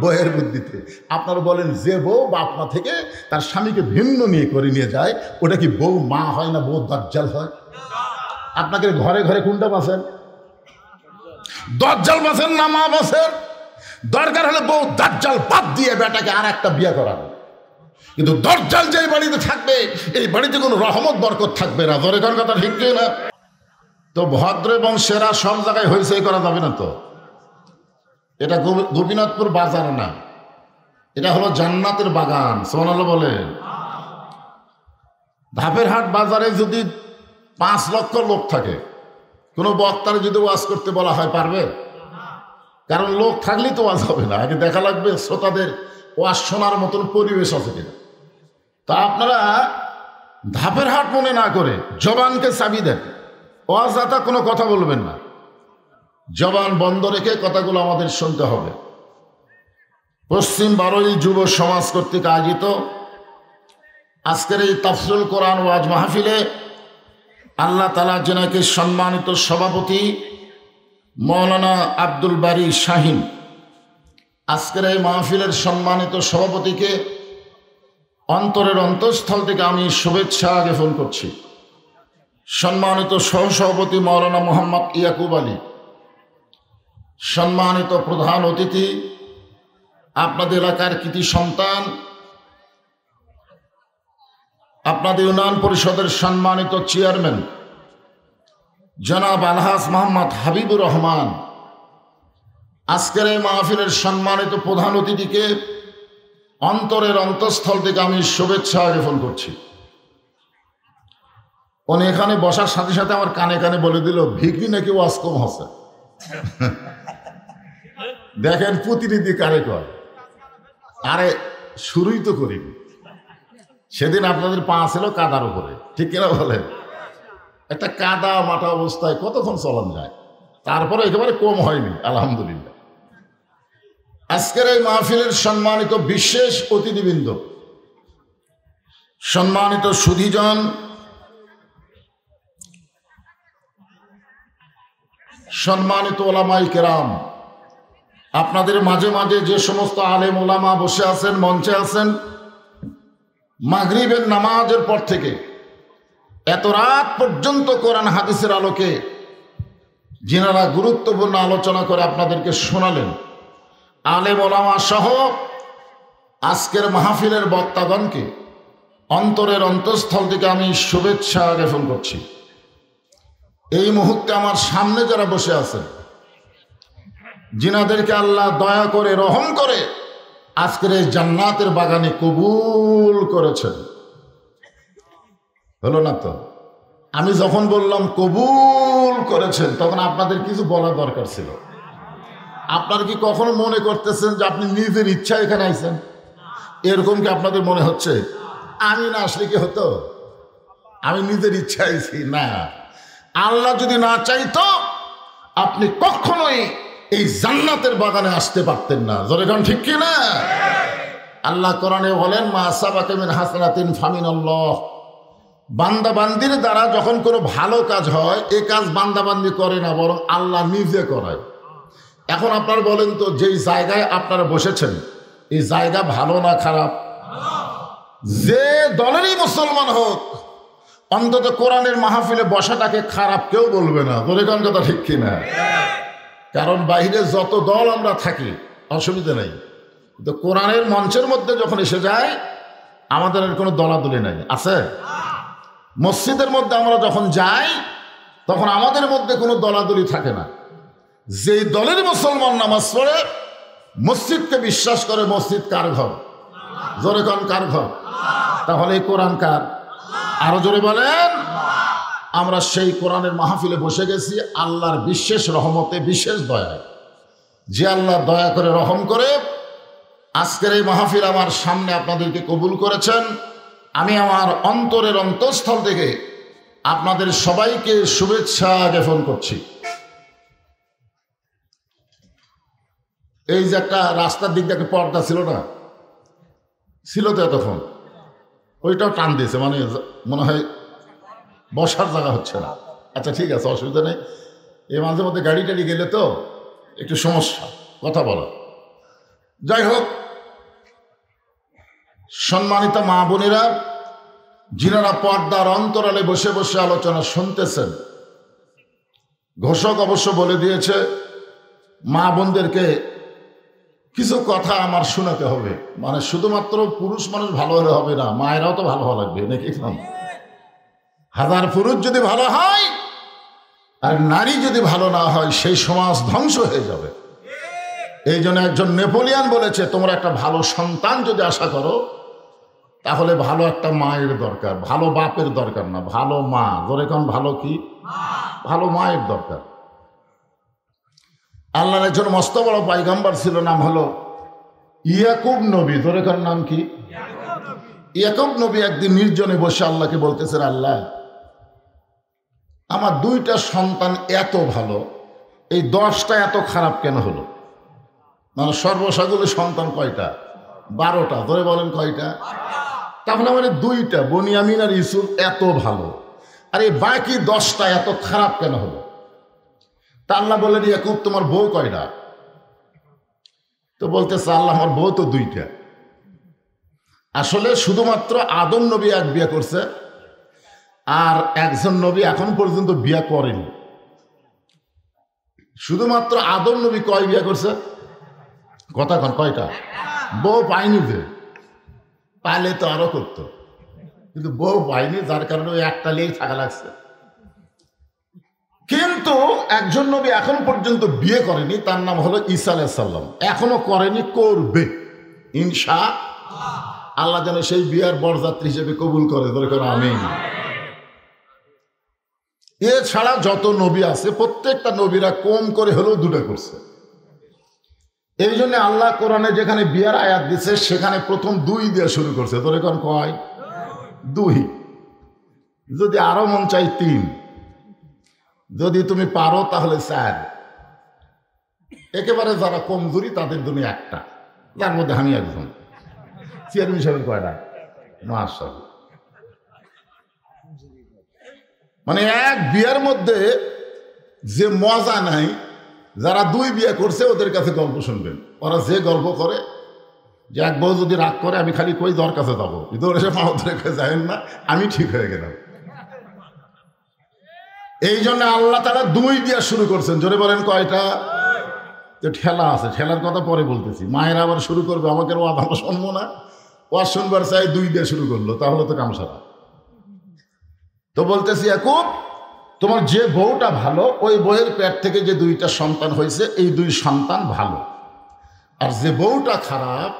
Speaker 1: বউয়ের বুদ্ধিতে। আপনারা বলেন যে বউ বাপ মা থেকে তার স্বামীকে ভিন্ন করে নিয়ে যায়, ওটা কি বউ মা হয় না বউ দাজ্জাল হয়? আপনাকে ঘরে ঘরে কোনটা বাসেন? দাজ্জাল বাসেন না মা বাসেন? দরকার হলে বউ দাজ্জাল বাদ দিয়ে বেটাকে আর একটা বিয়ে করাবে, কিন্তু দাজ্জাল যে বাড়িতে থাকবে, এই বাড়িতে কোনো রহমত বরকত থাকবে না। ধরে কোন কথা ঠিক না? তো ভদ্র এবং সেরা সব জায়গায় হইচই করা যাবে না। তো এটা গোপীনাথপুর বাজার না, এটা হলো জান্নাতের বাগান। সুবহানাল্লাহ বলেন। ধাপের হাট বাজারে যদি 5 লক্ষ লোক থাকে, কোনো বক্তার যদি ওয়াজ করতে বলা হয় পারবে? কারণ লোক থাকলেই তো ওয়াজ হবে না, আগে দেখা লাগবে শ্রোতাদের ওয়াজ শোনার মতন পরিবেশ আছে কিনা। তা আপনারা ধাপের হাট মনে না করে জবানকে চাবি দেন, ওয়াজদাতা কোনো কথা বলবেন না, জবান বন্ধ রেখে কথাগুলো আমাদের শুনতে হবে। পশ্চিম বারোই যুব সমাজ কর্তৃক আয়োজিত আজকের এই তাফসিরুল কোরআন ওয়াজ মাহফিলে আল্লাহ তাআলা জেনাকে সম্মানিত সভাপতি মৌলানা আব্দুল বারী শাহীন, আজকের এই মাহফিলের সম্মানিত সভাপতিকে অন্তরের অন্তঃস্থল থেকে আমি শুভেচ্ছা জ্ঞাপন করছি। সম্মানিত সহসভাপতি মৌলানা মোহাম্মদ ইয়াকুব আলী, সম্মানিত প্রধান অতিথি, আপনাদের এলাকার কৃতি সন্তান, আপনাদের ইউনিয়ন পরিষদের সম্মানিত চেয়ারম্যান জনাব আলহাজ মোহাম্মদ হাবিবুর রহমান, আজকের এই মাহফিলের সম্মানিত প্রধান অতিথিকে অন্তরের অন্তঃস্থল থেকে আমি শুভেচ্ছা জ্ঞাপন করছি। উনি এখানে বসার সাথে সাথে আমার কানে কানে বলে দিল ভিকি নাকি ওয়াজ কম হচ্ছে। দেখেন প্রতিনিধি কারে কয়। আরে শুরুই তো করিনি, সেদিন আপনাদের পা ছিল কাদার উপরে, ঠিক কিনা বলেন? একটা কাদা মাটা অবস্থায় কতক্ষণ চলান যায়, তারপরে একেবারে কম হয়নি আলহামদুলিল্লাহ। আজকের এই মাহফিলের সম্মানিত বিশেষ অতিথিবৃন্দ, সম্মানিত সুধীজন, সম্মানিত ওলামায়ে কেরাম, আপনাদের মাঝে মাঝে যে সমস্ত আলেম ওলামা বসে আছেন, মঞ্চে আছেন, মাগরিবের নামাজের পর থেকে এত রাত পর্যন্ত কোরআন হাদিসের আলোকে যিনারা গুরুত্বপূর্ণ আলোচনা করে আপনাদেরকে শোনালেন, আলেম ওলামা সহ আজকের মাহফিলের বক্তাগণকে অন্তরের অন্তঃস্থল থেকে আমি শুভেচ্ছা জ্ঞাপন করছি। এই মুহূর্তে আমার সামনে যারা বসে আছেন, যিনাদেরকে আল্লাহ দয়া করে রহম করে আজকের এই জান্নাতের বাগানে কবুল করেছেন, হলো না তো? আমি যখন বললাম কবুল করেছেন তখন আপনাদের কিছু বলা দরকার ছিল। আপনারা কি কখনো মনে করতেছেন যে আপনি নিজের ইচ্ছা এখানে আইছেন? এরকম কি আপনাদের মনে হচ্ছে আমি না আসলে কি হতো, আমি নিজের ইচ্ছা আইছি? না, আল্লাহ যদি না চাইতো আপনি কখনোই এই জান্নাতের বাগানে আসতে পারতেন না। জোরে গান ঠিক কি না? আল্লাহ কোরআনে বলেন মা আসাবাকা মিন হাসানাতিন ফামিনাল্লাহ, বান্দা বান্দির দ্বারা যখন কোনো ভালো কাজ হয় এই কাজ বান্দা বান্দি করে না, বরং আল্লাহ নিজে করায়। এখন আপনারা বলেন তো, যেই জায়গায় আপনারা বসেছেন এই জায়গা ভালো না খারাপ? যে দলেরই মুসলমান হোক, অন্তত কোরআনের মাহফিলে বসাটাকে খারাপ কেউ বলবে না। বলে কোন কথা ঠিক কিনা? কারণ বাইরে যত দল আমরা থাকি অসুবিধা নেই, কিন্তু কোরআনের মঞ্চের মধ্যে যখন এসে যায় আমাদের আর কোনো দলাদলি নাই। আছে? মসজিদের মধ্যে আমরা যখন যাই তখন আমাদের মধ্যে কোনো দলাদলি থাকে না। যেই দলের মুসলমান নামাজ পড়ে, মসজিদকে বিশ্বাস করে, মসজিদ কার ঘর? জোরে কোন কার ঘর? তাহলে এই কোরআন কার? আরো জোরে বলেন। আমরা সেই কোরআনের মাহফিলে বসে গেছি আল্লাহর বিশেষ রহমতে, বিশেষ দয়ায়। যে আল্লাহ দয়া করে রহম করে আজকের এই মাহফিল আমার সামনে আপনাদেরকে কবুল করেছেন, আমি আমার অন্তরের অন্তঃস্থল থেকে আপনাদের সবাইকে শুভেচ্ছা জ্ঞাপন করছি। এই যে একটা রাস্তার দিক থেকে পর্দা ছিল না, ছিল তো এতক্ষণ, ওইটাও টান দিয়েছে, মানে মনে হয় বসার জায়গা হচ্ছে না। আচ্ছা ঠিক আছে, অসুবিধা নেই। এই মাঝে মধ্যে গাড়ি টাড়ি গেলে তো একটু সমস্যা কথা বলা। যাই হোক, সম্মানিত মা বোনেরা, যিনারা পর্দার অন্তরালে বসে বসে আলোচনা শুনতেছেন, ঘোষক অবশ্য বলে দিয়েছে মা বোনদেরকে কিছু কথা আমার শোনাতে হবে। মানে শুধুমাত্র পুরুষ মানুষ ভালো হলে হবে না, মায়েরাও তো ভালো হওয়া লাগবে নাকি? হাজার পুরুষ যদি ভালো হয় আর নারী যদি ভালো না হয়, সেই সমাজ ধ্বংস হয়ে যাবে। এই জন্য একজন নেপোলিয়ান বলেছে, তোমরা একটা ভালো সন্তান যদি আশা করো তাহলে ভালো একটা মায়ের দরকার, ভালো বাপের দরকার না, ভালো মা। ধরে কোন ভালো কি? ভালো মায়ের দরকার। আল্লাহর একজন মস্ত বড় পয়গম্বর ছিল, নাম হলো ইয়াকুব নবী। ধরে কোন নাম কি? ইয়াকুব নবী একদিন নির্জনে বসে আল্লাহকে বলতেছেন, আল্লাহ আমার 2টা সন্তান এত ভালো, এই 10টা এত খারাপ কেন হলো? মানে সর্বসাগুলো সন্তান কয়টা? 12টা। ধরে বলেন কয়টা? তাহলে মানে 2টা বনিয়ামিন আর ইউসুফ এত ভালো, আর এই বাকি 10টা এত খারাপ কেন হলো? তা আল্লাহ বললেন, ইয়াকুব তোমার বউ কয়টা? তো বলতেছে, আল্লাহ আমার বউ তো 2টা। আসলে শুধুমাত্র আদম নবী এক বিয়ে করছে, আর একজন নবী এখন পর্যন্ত বিয়ে করেনি। শুধুমাত্র আদম নবী কয় বিয়ে করছে? কথা কন, কয়টা? বউ পায়নি, যে পাইলে তো আরো করতো, কিন্তু বউ পায়নি, যার কারণে ওই একটা লেগে থাকা লাগছে। কিন্তু একজন নবী এখন পর্যন্ত বিয়ে করেনি, তার নাম হলো ঈসা আলাইহিস সালাম। এখনো করেনি, করবে ইনশাআল্লাহ। আল্লাহ যেন সেই বিয়ার বরযাত্রী হিসেবে কবুল করে, ধরে করে আমিন। এছাড়া যত নবী আছে প্রত্যেকটা নবীরা কম করে হলেও 2টা করছে। এই জন্য আল্লাহ কোরআনে যেখানে বিয়ার আয়াত দিচ্ছে সেখানে প্রথম 2 দিয়ে শুরু করছে। ধরে কোন কয়? 2। যদি আরো মন চাই 3, যদি তুমি পারো তাহলে 4। একেবারে যারা কমজোরি তাদের জন্য 1টা, যার মধ্যে আমি একজন। চেয়ারম্যান সাহেবের কয়টা? মাশাআল্লাহ। মানে এক বিয়ের মধ্যে যে মজা নাই, যারা 2 বিয়ে করছে ওদের কাছে গল্প শুনবেন। ওরা যে গল্প করে যে এক বউ যদি রাগ করে, আমি খালি কই দর কাছে যাবো, ইদর এসে পাও ধরে যাবেন না, আমি ঠিক হয়ে গেলাম। এই জন্য আল্লাহ তাআলা 2 দিয়ে শুরু করছেন। জোরে বলেন কয়টা? তো ঠেলা আছে, ঠেলার কথা পরে বলতেছি। মায়ের আবার শুরু করবে, আমাকে ওয়াদ আমরা শুনবো না, ওয়াজ শুনবার চাই 2 দিয়ে শুরু করলো, তাহলে তো কাম সারা। তো বলতেছি, ইয়াকুব তোমার যে বউটা ভালো, ওই বউয়ের পেট থেকে যে 2টা সন্তান হয়েছে, এই 2 সন্তান ভালো। আর যে বউটা খারাপ,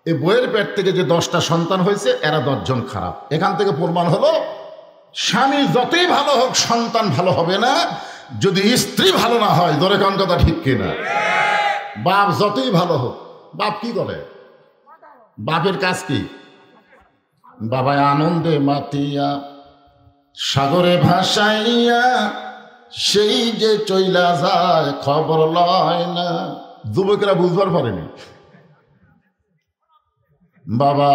Speaker 1: এই বউয়ের পেট থেকে যে 10টা সন্তান হয়েছে, এরা 10 জন খারাপ। এখান থেকে প্রমাণ হলো স্বামী যতই ভালো হোক সন্তান ভালো হবে না যদি স্ত্রী ভালো না হয়। ধরে কোন কথা ঠিক কিনা? বাপ যতই ভালো হোক, বাপ কি করে? বাপের কাজ কি? বাবায় আনন্দে মাতিয়া সাগরে ভাসাইয়া সেই যে চইলা যায় খবর লয় না। যুবকেরা বুঝবার পারেনি। বাবা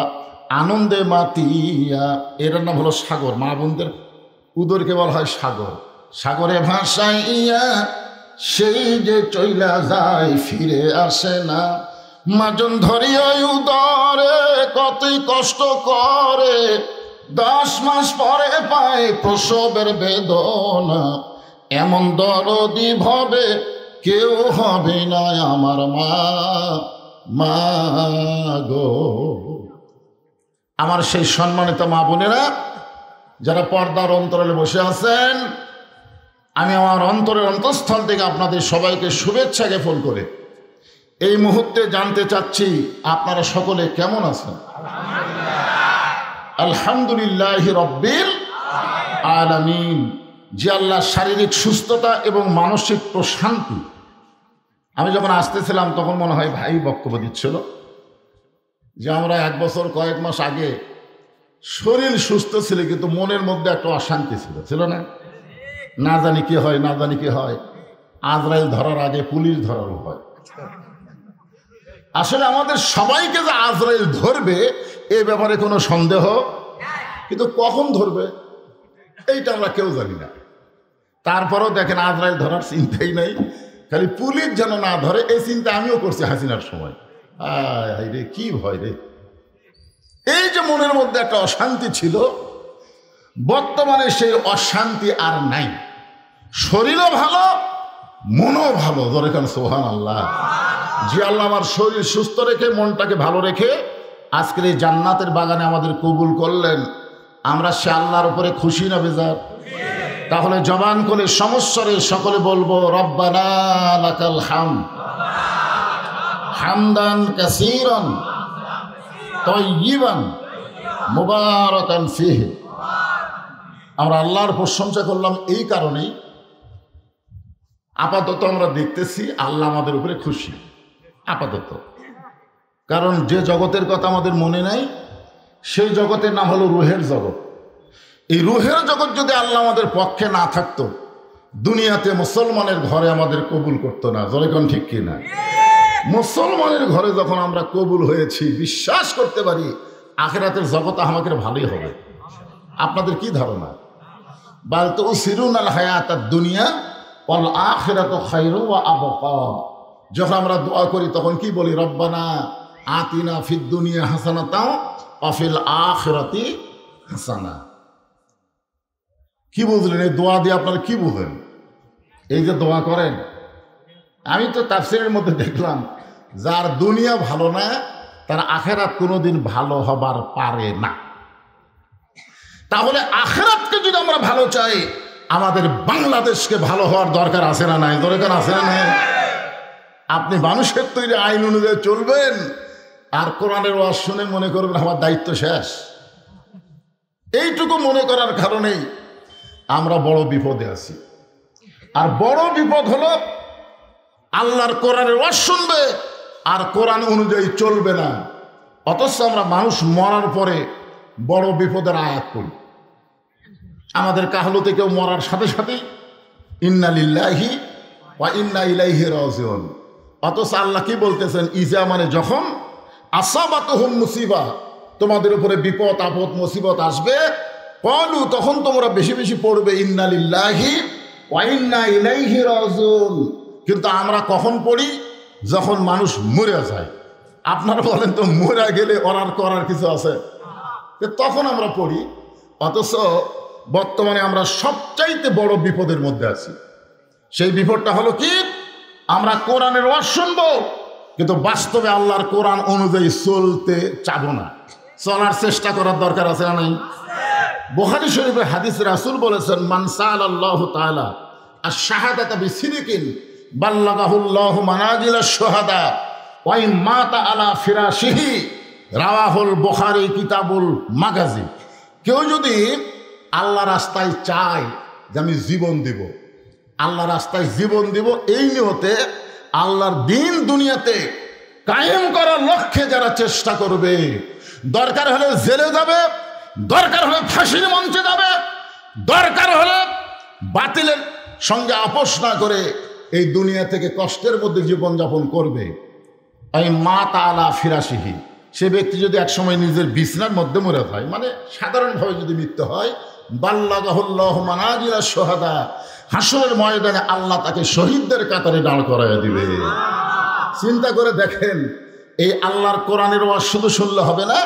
Speaker 1: আনন্দে মাতিয়া, এর নাম হলো সাগর। মা বোনদের উদরকে বলা হয় সাগর। সাগরে ভাসাইয়া সেই যে চইলা যায় ফিরে আসে না। মাজন ধরিয়া উদরে কতই কষ্ট করে, 10 মাস পরে পায় প্রসবের বেদনা। এমন দরদি ভাবে কেউ হবে না আমার মা, মা গো। আমার সেই সম্মানিত মা বোনেরা যারা পর্দার অন্তরালে বসে আছেন, আমি আমার অন্তরের অন্তঃস্থল থেকে আপনাদের সবাইকে শুভেচ্ছা জ্ঞাপন করে এই মুহূর্তে জানতে চাচ্ছি আপনারা সকলে কেমন আছেন? আলহামদুলিল্লাহি রাব্বিল আলামিন। যে আল্লাহ শারীরিক সুস্থতা এবং মানসিক প্রশান্তি। আমি যখন আসতেছিলাম তখন মনে হয় ভাই বক্তব্য দিচ্ছিল যে আমরা 1 বছর কয়েক মাস আগে শরীর সুস্থ ছিল, কিন্তু মনের মধ্যে একটা অশান্তি ছিল না? না জানি কি হয়, না জানি কি হয়। আজরাইল ধরার আগে পুলিশ ধরার ভয়। আসলে আমাদের সবাইকে যে আজরাইল ধরবে এ ব্যাপারে কোনো সন্দেহ, কিন্তু কখন ধরবে এইটা আমরা কেউ জানি না। তারপরেও দেখেন আজরাইল ধরার চিন্তাই নাই, খালি পুলিশ যেন না ধরে এই চিন্তা আমিও করছি হাসিনার সময়। আয় রে কি ভয় রে। এই যে মনের মধ্যে একটা অশান্তি ছিল, বর্তমানে সেই অশান্তি আর নাই। শরীরও ভালো, মনও ভালো। ধরে কেন সুবহানাল্লাহ। যে আল্লাহ আমার শরীর সুস্থ রেখে মনটাকে ভালো রেখে আজকের এই জান্নাতের বাগানে আমাদের কবুল করলেন, আমরা সে আল্লাহর উপরে খুশি না বেজার? তাহলে জবান করে সমস্বরে সকলে বলবো রব্বানা লাকাল হামদ। হামদান কাসীরান তাইয়িবান মুবারাকান ফীহি। আমরা আল্লাহর প্রশংসা করলাম এই কারণেই, আপাতত আমরা দেখতেছি আল্লাহ আমাদের উপরে খুশি আপাতত। কারণ যে জগতের কথা আমাদের মনে নাই সেই জগতের নাম হলো রুহের জগৎ। এই রুহের জগৎ যদি আল্লাহ আমাদের পক্ষে না থাকতো, দুনিয়াতে মুসলমানের ঘরে আমাদের কবুল করতো না। যখন ঠিক কিনা? মুসলমানের ঘরে যখন আমরা কবুল হয়েছি, বিশ্বাস করতে পারি আখিরাতের জগৎ আমাদের ভালোই হবে। আপনাদের কি ধারণা? বাল তুসিরুনাল হায়াতাদ দুনিয়া ওয়াল আখিরাতু খায়রু ওয়া আবকা। যখন আমরা দোয়া করি তখন কি বলি? রব্বানা আতিনা ফিদ দুনিয়া হাসানাতাও ওয়া ফিল আখিরাতি হাসানা। কি বুঝলেন এই দোয়া দিয়ে? আপনারা কি বুঝেন? এই যে দোয়া করেন, আমি তো তাফসীরের মধ্যে দেখলাম যার দুনিয়া ভালো না তার আখিরাত কোনোদিন ভালো হবার পারে না। তাহলে আখিরাতকে যদি আমরা ভালো চাই, আমাদের বাংলাদেশকে ভালো হওয়ার দরকার আছে না নাই? দরকার আছে না নাই? আপনি মানুষের তৈরি আইন অনুযায়ী চলবেন আর কোরআনের ওয়াজ শুনে মনে করবেন আমার দায়িত্ব শেষ। এইটুকু মনে করার কারণেই আমরা বড় বিপদে আছি। আর বড় বিপদ হলো আল্লাহর কোরআনের ওয়াজ শুনবে আর কোরআন অনুযায়ী চলবে না, অথচ আমরা মানুষ মরার পরে বড় বিপদের আয়াত করি। আমাদের কাহলতে কেউ মরার সাথে সাথেই ইন্না লিল্লাহি ওয়া ইন্না ইলাইহি রাজিউন। অথচ আল্লাহ কি বলতেছেন? ইজা মানে যখন, আসাবাতুহুম মুসিবা, তোমাদের উপরে বিপদ আপদ মুসিবত আসবে, ক্বালু তখন তোমরা বেশি বেশি পড়বে ইন্না লিল্লাহি ওয়া ইন্না ইলাইহি রাজিউন। কিন্তু আমরা কখন পড়ি? যখন মানুষ মরে যায়। আপনারা বলেন তো মরে গেলে অরার করার কিছু আছে? তখন আমরা পড়ি। অথচ বর্তমানে আমরা সবচাইতে বড় বিপদের মধ্যে আছি। সেই বিপদটা হলো কি? আমরা কোরআনের ওয়াজ শুনবো কিন্তু বাস্তবে আল্লাহর কোরআন অনুযায়ী চলতে চাবো না। চলার চেষ্টা করার দরকার আছে না নাই? বুখারী শরীফে হাদিস রাসূল বলেছেন, মান সাআলাল্লাহু তাআলা আশ-শাহাদাতা বিসিদকিন বাল্লাগাহুল্লাহু মানাজিলাশ শুহাদা ওয়া ইন মাতা আলা ফিরাশিহি। রাওয়াহুল বুখারী কিতাবুল মাগাজি। কেউ যদি আল্লাহ রাস্তায় চায় যে আমি জীবন দিব, আল্লাহ রাস্তায় জীবন দিব, এই নিয়তে আল্লাহর দ্বীন দুনিয়াতে কায়েম করার লক্ষ্যে যারা চেষ্টা করবে, দরকার হলে জেলে যাবে, দরকার হলে ফাঁসির মঞ্চে যাবে, দরকার হলে বাতিলের সঙ্গে আপোষ না করে এই দুনিয়া থেকে কষ্টের মধ্যে জীবনযাপন করবে। এই মা তাআলা ফিরাশিহি, সে ব্যক্তি যদি একসময় নিজের বিছনার মধ্যে মরে যায়, মানে সাধারণভাবে যদি মৃত্যু হয়, বাল্লাগাহুল্লাহু মানাজিলাশ শুহাদা, হাসরের ময়দানে আল্লাহ তাকে শহীদদের কাতারে দাঁড় করায় দিবে। চিন্তা করে দেখেন, এই আল্লাহর কোরআনের ওয়াজ শুধু শুনলে হবে না,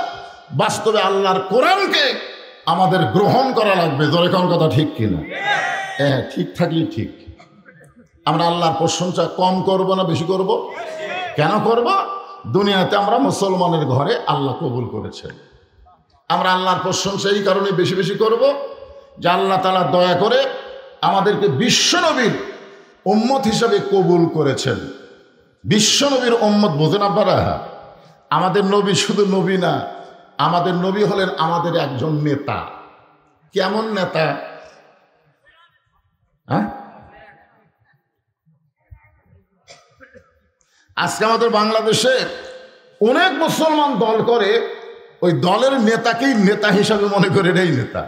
Speaker 1: বাস্তবে আল্লাহর কোরআনকে আমাদের গ্রহণ করা লাগবে। জোরে কোন কথা ঠিক কিনা? হ্যাঁ, ঠিক থাকলেই ঠিক। আমরা আল্লাহর প্রশংসা কম করব না বেশি করব? কেন করব? দুনিয়াতে আমরা মুসলমানের ঘরে আল্লাহ কবুল করেছেন। আমরা আল্লাহর প্রশংসা এই কারণে বেশি বেশি করব যে আল্লাহ তাআলা দয়া করে আমাদেরকে বিশ্বনবীর উম্মত হিসাবে কবুল করেছেন। বিশ্বনবীর উম্মত বোঝেন আপনারা? আমাদের নবী শুধু নবী না, আমাদের নবী হলেন আমাদের একজন নেতা। কেমন নেতা? হ্যাঁ, আজকে আমাদের বাংলাদেশে অনেক মুসলমান দল করে, ওই দলের নেতাকেই নেতা হিসাবে মনে করে এই নেতা।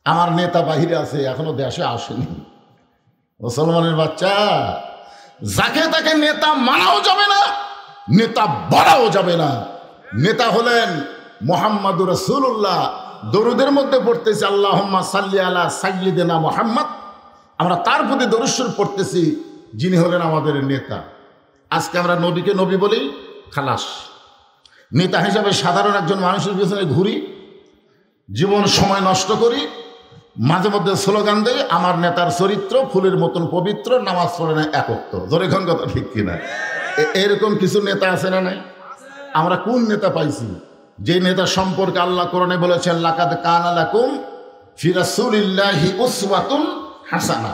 Speaker 1: আমার নেতা বাহিরে আছে, এখনো দেশে আসেনি। মুসলমানের বাচ্চা, যাকে তাকে নেতা মানাও যাবে না, নেতা বলাও যাবে না। নেতা হলেন মুহাম্মাদুর রাসূলুল্লাহ। দরুদের মধ্যে পড়তেছি আল্লাহুম্মা সাল্লি আলা সাইয়্যিদিনা মুহাম্মদ, আমরা তার প্রতি দরুদ শরীফ পড়তেছি, যিনি হলেন আমাদের নেতা। আজকে আমরা নবীকে নবী বলেই খালাস। নেতা হিসাবে সাধারণ একজন মানুষের পিছনে ঘুরি, জীবন সময় নষ্ট করি, মাঝে মধ্যে স্লোগান দেয় আমার নেতার চরিত্র ফুলের মতন পবিত্র, নামাজ পড়ে না একত্র। ধরে খান কথা ঠিক কিনা? এরকম কিছু নেতা আছে না নাই? আমরা কোন নেতা পাইছি যে নেতা সম্পর্কে আল্লাহ কোরআনে বলেছেন লাকাদ কানা লাকুম ফি রাসূলিল্লাহি উসওয়াতুন হাসানা।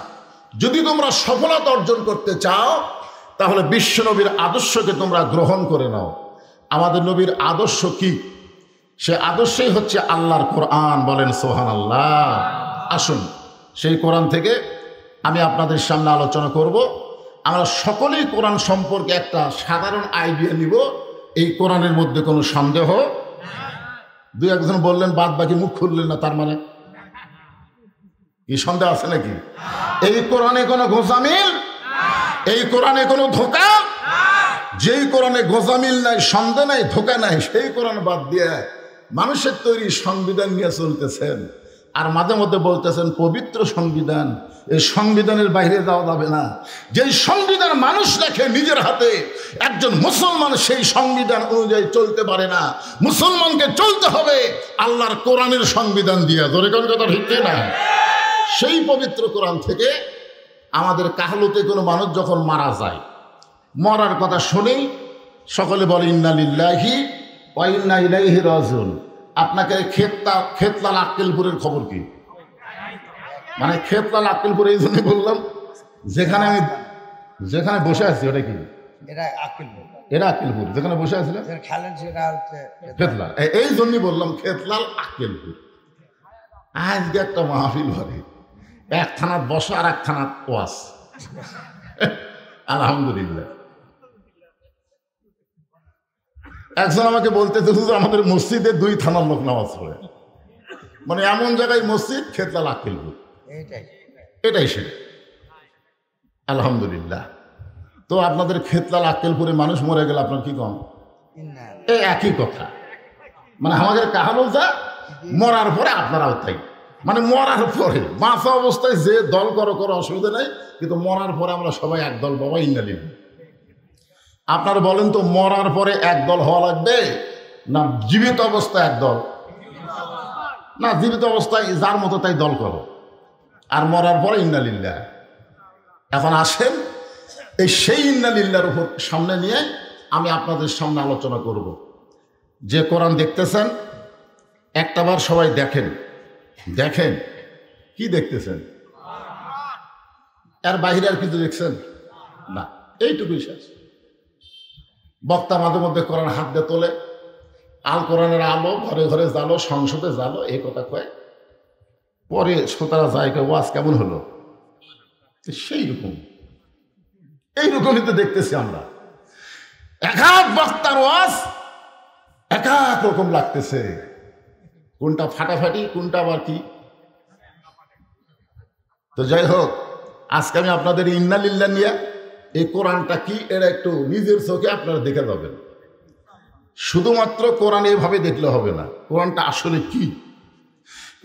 Speaker 1: যদি তোমরা সফলতা অর্জন করতে চাও তাহলে বিশ্ব নবীর আদর্শকে তোমরা গ্রহণ করে নাও। আমাদের নবীর আদর্শ কি? সে আদর্শই হচ্ছে আল্লাহর কোরআন। বলেন সুবহানাল্লাহ। আসুন সেই কোরআন থেকে আমি আপনাদের সামনে আলোচনা করব। আমরা সকলেই কোরআন সম্পর্কে একটা সাধারণ আইডিয়া নিব। এই কোরআনের মধ্যে কোনো সন্দেহ, দুই একজন বললেন বাদ বাকি মুখ খুললেন না, তার মানে কি সন্দেহ আছে নাকি? এই কোরআনে কোনো গোজামিল, এই কোরআনে কোনো ধোঁকা, যেই কোরআনে গোজামিল নাই, সন্দেহ নাই, ধোঁকা নাই, সেই কোরআন বাদ দিয়ে মানুষের তৈরি সংবিধান নিয়ে চলতেছেন। আর মাঝে মধ্যে বলতেছেন পবিত্র সংবিধান। এই সংবিধানের বাইরে যাওয়া যাবে না। যেই সংবিধান মানুষ লেখে নিজের হাতে, একজন মুসলমান সেই সংবিধান অনুযায়ী চলতে পারে না। মুসলমানকে চলতে হবে আল্লাহর কোরআনের সংবিধান দিয়ে। ধরে কোন কথা ঠিক না? সেই পবিত্র কোরআন থেকে আমাদের কাহলুতে কোনো মানুষ যখন মারা যায়, মরার কথা শুনেই সকলে বলে ইন্না লিল্লাহি ওয়া ইন্না ইলাইহি রাজিউন। আপনাকে খেতলাল আক্কেলপুরের খবর কি? মানে খেতলাল আক্কেলপুর এই জন্যই বললাম, যেখানে বসে আছি ওটা কি? এরা আক্কেলপুর যেখানে বসে আছিলেন খেতলাল, এই জন্যই বললাম খেতলাল আক্কেলপুর। আজকে একটা মাহফিল হবে, এক থানার বসা আর এক থানার ওয়াজ। আলহামদুলিল্লাহ। একজন আমাকে বলতেছে হুজুর আমাদের মসজিদে 2 থানার লোক নামাজ পড়ে। মানে এমন জায়গায় মসজিদ খেতলাল আক্কেলপুর, এটাই সেটা। আলহামদুলিল্লাহ। তো আপনাদের খেতলাল আক্কেলপুরে মানুষ মরে গেলে আপনার কি কম? এই একই কথা। মানে আমাদের কাহালো যা, মরার পরে আপনারাও তাই। মানে মরার পরে, বাঁচা অবস্থায় যে দল করো অসুবিধা নেই, কিন্তু মরার পরে আমরা সবাই এক দল। বাবা ইন্না লিল্লাহি। আপনারা বলেন তো মরার পরে এক দল হওয়া লাগবে না জীবিত অবস্থায় এক দল? না, জীবিত অবস্থায় যার মতো তাই দল করো, আর মরার পরে ইন্না লিল্লাহ। এখন আসেন এই সেই ইন্না লিল্লাহর উপর সামনে নিয়ে আমি আপনাদের সামনে আলোচনা করব। যে কোরআন দেখতেছেন একটাবার সবাই দেখেন। দেখেন কি দেখতেছেন? এর বাইরে আর কিছু দেখছেন না, এইটুকুই শেষ। বক্তা মাঝে মধ্যে কোরআন হাত দিয়ে তোলে, আল কোরআনের আলো ঘরে ঘরে জালো, সংসদে জালো, এই কথা কয়। পরে শ্রোতারা যায় কে ওয়াজ কেমন হলো? সেই রকম, এইরকমই তো দেখতেছি আমরা। এক এক বক্তার ওয়াজ এক এক রকম লাগতেছে, কোনটা ফাটাফাটি, কোনটা আবার কি। তো যাই হোক, আজকে আমি আপনাদের ইন্না লিল্লাহ নিয়ে এই কোরআনটা কি এরা একটু নিজের চোখে আপনারা দেখে যাবেন। শুধুমাত্র কোরআন এইভাবে দেখলে হবে না, কোরআনটা আসলে কি,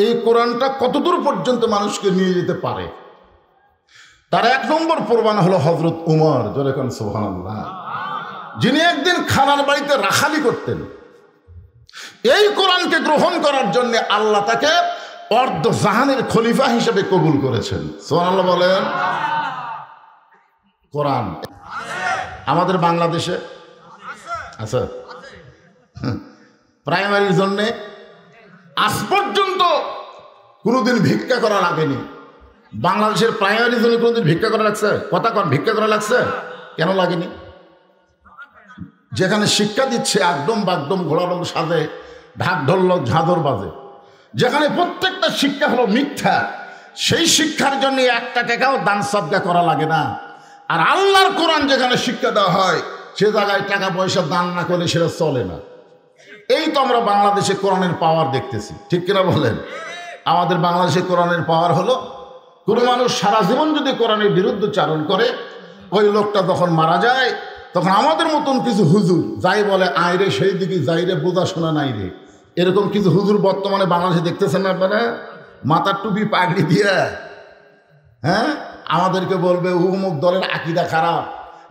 Speaker 1: এই কোরআনটা কতদূর পর্যন্ত মানুষকে নিয়ে যেতে পারে। তার 1 নম্বর প্রমাণ হলো হযরত উমর, জোরে কোন সুবহানাল্লাহ, যিনি একদিন খানার বাড়িতে রাখালি করতেন। এই কোরআনকে গ্রহণ করার জন্য আল্লাহ তাকে অর্ধ জাহানের খলিফা হিসেবে কবুল করেছেন। সুবহানাল্লাহ বলেন। কোরআন আমাদের বাংলাদেশে আছে, প্রাইমারির জন্য আজ পর্যন্ত কোনোদিন ভিক্ষা করা লাগেনি। বাংলাদেশের প্রাইমারির জন্য কোনোদিন ভিক্ষা করা লাগছে? কথা কন, ভিক্ষা করা লাগছে? কেন লাগেনি? যেখানে শিক্ষা দিচ্ছে একদম বাকদম ঘোড়ারং সাজে, ঢাক ঢোলক ঝাঁঝর বাজে, যেখানে প্রত্যেকটা শিক্ষা হলো মিথ্যা, সেই শিক্ষার জন্য 1 টাকাও দান সদকা করা লাগে না। আর আল্লাহর কোরআন যেখানে শিক্ষা দেওয়া হয় সে জায়গায় টাকা পয়সা দান না করলে সেটা চলে না। এই তো আমরা বাংলাদেশে কোরআনের পাওয়ার দেখতেছি, ঠিক কিনা বলেন? আমাদের বাংলাদেশে কোরআনের পাওয়ার হলো, কোনো মানুষ সারা জীবন যদি কোরআনের বিরুদ্ধে চারণ করে, ওই লোকটা যখন মারা যায় তখন আমাদের মতন কিছু হুজুর যাই বলে আয় রে সেই দিকে যাই রে, বোঝা শোনা নাই রে, এরকম কিছু হুজুর বর্তমানে বাংলাদেশে দেখতেছেন না আপনারা? মাথার টুপি পাগড়ি দিয়ে, হ্যাঁ, আমাদেরকে বলবে অমুক দলের আকীদা খারাপ,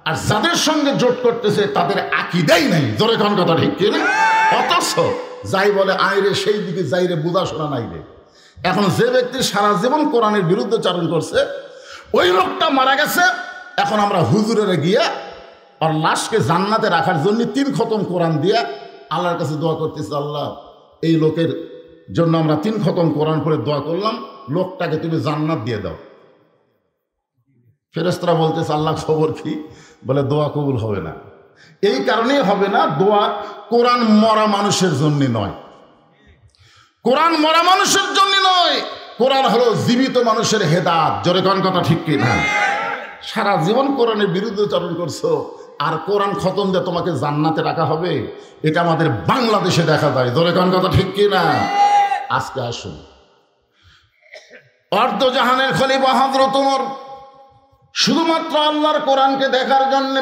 Speaker 1: আর যাদের সঙ্গে জোট করতেছে তাদের আকীদাই নাই। জোরে কোন কথা ঠিক কিনা? অথচ যাই বলে আয় রে সেই দিকে যাই রে, বোঝা শোনা নাই রে। এখন যে ব্যক্তি সারা জীবন কোরআনের বিরুদ্ধে চারণ করছে, ওই লোকটা মারা গেছে। এখন আমরা হুজুরেরা গিয়া আর লাশকে জান্নাতে রাখার জন্য 3 খতম কোরআন দিয়া আল্লাহর কাছে দোয়া করতেছি, আল্লাহ এই লোকের জন্য আমরা 3 খতম কোরআন পড়ে দোয়া করলাম, লোকটাকে তুমি জান্নাত দিয়ে দাও। ফেরেশতারা বলতেছে আল্লাহ খবর কি? বলে দোয়া কবুল হবে না। এই কারণেই হবে না, দোয়া কোরআন মরা মানুষের জন্য নয়, কোরআন মরা মানুষের জন্য নয়, কোরআন হলো জীবিত মানুষের হেদাত। জোরে কোন কথা ঠিক কি না? সারা জীবন কোরআনের বিরুদ্ধাচরণ করছো, আর কোরআন খতম দিয়ে তোমাকে জান্নাতে রাখা হবে, এটা আমাদের বাংলাদেশে দেখা যায়। জোরে কোন কথা ঠিক কি না? আজকে আসুন, অর্ধজাহানের খলিফা হযরত ওমর শুধুমাত্র আল্লাহর কোরআনকে দেখার জন্য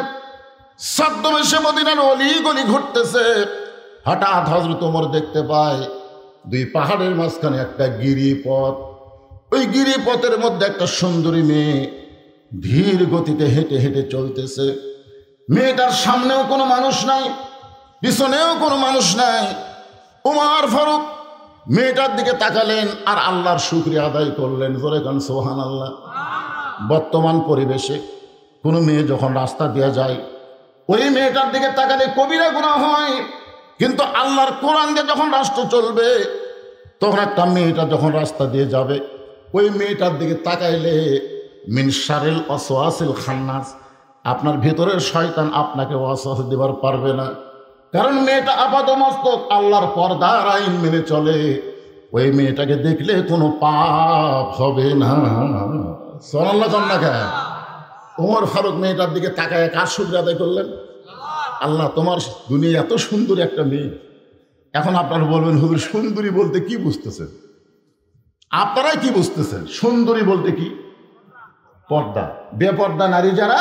Speaker 1: ছদ্মবেশে মদিনার অলি গলি ঘুরতেছে। হঠাৎ হযরত ওমর দেখতে পায় দুই পাহাড়ের মাঝখানে একটা গিরিপথ। ওই গিরিপথের মধ্যে একটা সুন্দরী মেয়ে ধীর গতিতে হেঁটে হেঁটে চলতেছে। মেয়েটার সামনেও কোনো মানুষ নাই, পিছনেও কোনো মানুষ নাই। ওমর ফারুক মেয়েটার দিকে তাকালেন আর আল্লাহর শুকরিয়া আদায় করলেন। জোরে কান সুবহানাল্লাহ। বর্তমান পরিবেশে কোনো মেয়ে যখন রাস্তা দিয়ে যায়, ওই মেয়েটার দিকে তাকালে কবিরা গুনাহ হয়, কিন্তু আল্লাহর কোরআন দিয়ে যখন রাষ্ট্র চলবে, তখন একটা মেয়েটা যখন রাস্তা দিয়ে যাবে, ওই মেয়েটার দিকে তাকাইলে মিন শারিল ওয়াসওয়াসিল খান্নাস, আপনার ভিতরের শয়তান আপনাকে ওয়াসওয়াসা দিবার পারবে না। কারণ মেয়েটা আপাদমস্তক আল্লাহর পর্দার আইন মেনে চলে। ওই মেয়েটাকে দেখলে কোনো পাপ হবে না। সুবহানাল্লাহ জান্নাকা। ওমর ফারুক মেয়েটার দিকে তাকায় কার শুকরিয়া আদায় করলেন? আল্লাহ, তোমার দুনিয়া এত সুন্দর একটা মেয়ে। এখন আপনারা বলবেন হুজুর সুন্দরী বলতে কি বুঝতেছেন? আপনারাই কি বুঝতেছেন সুন্দরী বলতে? কি পর্দা। বেপর্দা নারী যারা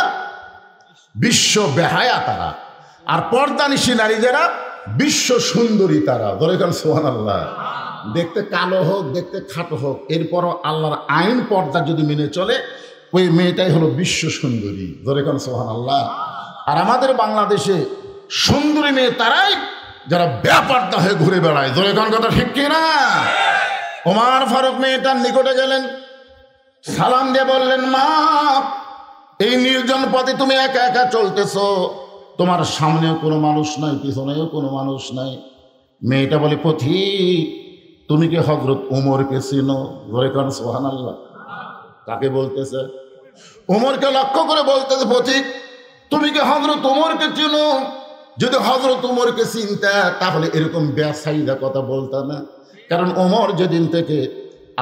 Speaker 1: বিশ্ব বেহায়া তারা, আর পর্দানিশী নারী যারা বিশ্ব সুন্দরী তারা। ধরে কারণ সুবহানাল্লাহ। দেখতে কালো হোক, দেখতে খাটো হোক, এরপরও আল্লাহর আইন পর্দা যদি মেনে চলে, ওই মেয়েটাই হলো বিশ্ব সুন্দরী। ধরে কারণ সুবহানাল্লাহ। আর আমাদের বাংলাদেশে সুন্দরী মেয়ে তারাই যারা বেপর্দা হয়ে ঘুরে বেড়ায়। ধরে কারণ কথা ঠিক কিনা? ওমর ফারুক মেয়েটার নিকটে গেলেন, সালাম দিয়ে বললেন, মা, এই নির্জন পথে তুমি একা একা চলতেছো, তোমার সামনেও কোনো মানুষ নাই, পিছনেও কোনো মানুষ নাই। মেয়েটা বলে, পথিক, তুমি কি হযরত ওমরকে চিনো? ধরে কারণ সুবহানাল্লাহ। কাকে বলতেছে? ওমরকে লক্ষ্য করে বলতেছে, পথিক, তুমি কি হযরত ওমরকে চিনো? যদি হযরত ওমরকে চিনতা তাহলে এরকম বেসাইদা কথা বলতা না। কারণ ওমর যেদিন থেকে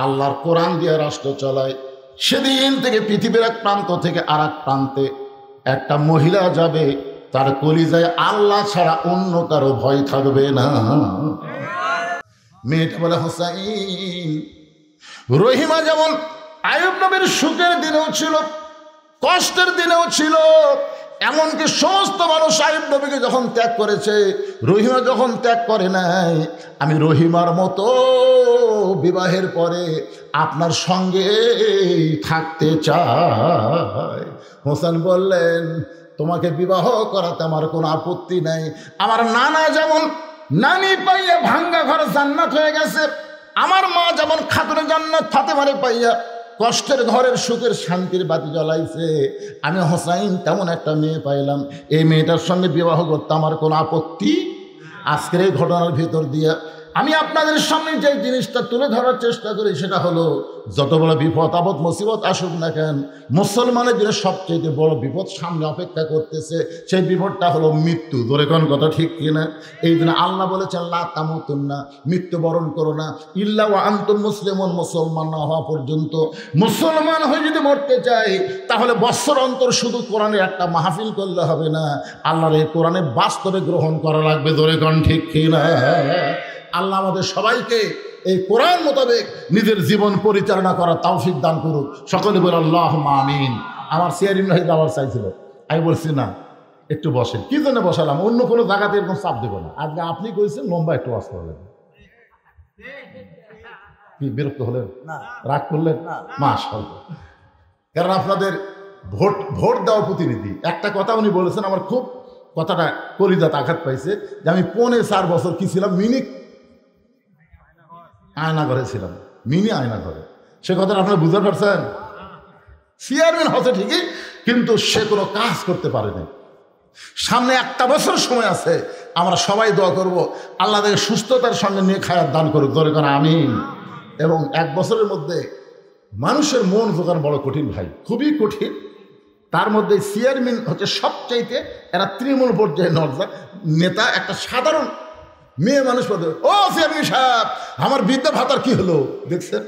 Speaker 1: আল্লাহর কোরআন দিয়ে রাষ্ট্র চালায়, সেদিন থেকে পৃথিবীর এক প্রান্ত থেকে আর এক প্রান্তে একটা মহিলা যাবে, তার কলিজায় আল্লাহ ছাড়া অন্য কারো ভয় থাকবে না। মেয়েটা বলে, হোসাইন, রহিমা যেমন আইয়ুব নবীর সুখের দিনেও ছিল, কষ্টের দিনেও ছিল, এমনকি সমস্ত মানুষ আইয়ুব নবীকে যখন ত্যাগ করেছে, রহিমা যখন ত্যাগ করে নাই, আমি রহিমার মতো বিবাহের পরে আপনার সঙ্গে থাকতে চাই। হোসেন বললেন, তোমাকে বিবাহ করাতে আমার কোনো আপত্তি নাই। আমার নানা যেমন নানি পাইয়া ভাঙ্গা ঘর জান্নাত হয়ে গেছে, আমার মা যেমন খাতুনে জান্নাত ফাতেমারে পাইয়া কষ্টের ঘরের সুখের শান্তির বাতি জ্বলাইছে, আমি হোসাইন তেমন একটা মেয়ে পাইলাম, এই মেয়েটার সঙ্গে বিবাহ করতে আমার কোনো আপত্তি। আজকের এই ঘটনার ভিতর দিয়ে আমি আপনাদের সামনে যে জিনিসটা তুলে ধরার চেষ্টা করি, সেটা হলো, যত বড় বিপদ আপদ মুসিবত আসুক না কেন, মুসলমানের জন্য সবচেয়ে বড় বিপদ সামনে অপেক্ষা করতেছে, সেই বিপদটা হলো মৃত্যু। ধরে কোন কথা ঠিক কিনা? এই জন্য আল্লাহ বলেছেন, লা তামুতুন্না, মৃত্যুবরণ করো না, ইল্লা ওয়া আনতুম মুসলিমুন, মুসলমান না হওয়া পর্যন্ত। মুসলমান হয়ে যদি মরতে চাই, তাহলে বৎসর অন্তর শুধু কোরআনের একটা মাহফিল করলে হবে না, আল্লাহর এই কোরআনে বাস্তবে গ্রহণ করা লাগবে। ধরে কোন ঠিক কিনা? আল্লাহ আমাদের সবাইকে এই কোরআন মোতাবেক নিজের জীবন পরিচালনা করার তৌফিক দান করুক। সকলে বলে আল্লাহুম্মা আমিন। আমার চেয়ারিং নাহিদ আবার চাইছিল, আমি বলছি না, একটু বসেন। কি জন্য বসালাম? অন্য কোনো জায়গাতে এরকম চাপ দেবো না। আজকে আপনি কইছেন লম্বা একটু ওয়াজ করলেন, কি বিরক্ত হলেন? রাগ করলেন? মাশাআল্লাহ। কারণ আপনাদের ভোট দেওয়া প্রতিনিধি। একটা কথা উনি বলেছেন, আমার খুব কথাটা কলিজাতে আঘাত পাইছে, যে আমি 4.5 বছর কি ছিলাম, মিনি আয়না ঘরে ছিলাম, মিনি আয়না ঘরে। সে কথাটা আপনারা বুঝতে পারছেন? চেয়ারম্যান হচ্ছে ঠিকই, কিন্তু সে কোনো কাজ করতে পারেনি। সামনে 1 বছর সময় আছে, আমরা সবাই দোয়া করব আল্লাহ তাকে সুস্থতার সঙ্গে নিয়ে খায়াত দান করুক। ধরে করে আমিন। এবং 1 বছরের মধ্যে মানুষের মন জোগান বড় কঠিন ভাই, খুবই কঠিন। তার মধ্যে চেয়ারম্যান হচ্ছে সবচাইতে, এরা তৃণমূল পর্যায়ে নেতা, একটা সাধারণ মেয়ে মানুষ বলতে, ও চেয়ারম্যান সাহেব আমার বৃদ্ধা ভাতার কি হলো দেখছেন।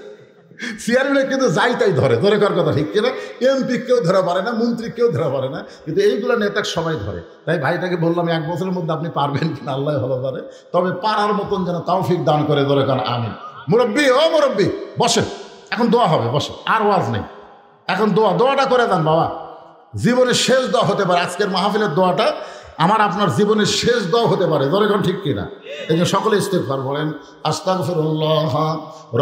Speaker 1: চেয়ারম্যান কিন্তু যাই তাই ধরে কর কথা ঠিক কিনা, এমপি কেউ ধরা পারে না, মন্ত্রী কেউ ধরা পারে না, কিন্তু এইগুলো নেতা সবাই ধরে। তাই ভাইটাকে বললাম 1 বছরের মধ্যে আপনি পারবেন কিনা আল্লাহ ভালো পারে, তবে পারার মতন যেন তৌফিক দান করে কারণ আমিন। মুরব্বী, ও মুরব্বী বসেন, এখন দোয়া হবে, বসেন, আর ওয়াজ নেই, এখন দোয়াটা করে দেন বাবা। জীবনের শেষ দোয়া হতে পারে আজকের মাহফিলের দোয়াটা, আমার আপনার জীবনের শেষ দোয়া হতে পারে, ধরে কোন ঠিক কিনা। এই জন্য সকলে ইস্তেগফার বলেন, আস্তাগফিরুল্লাহ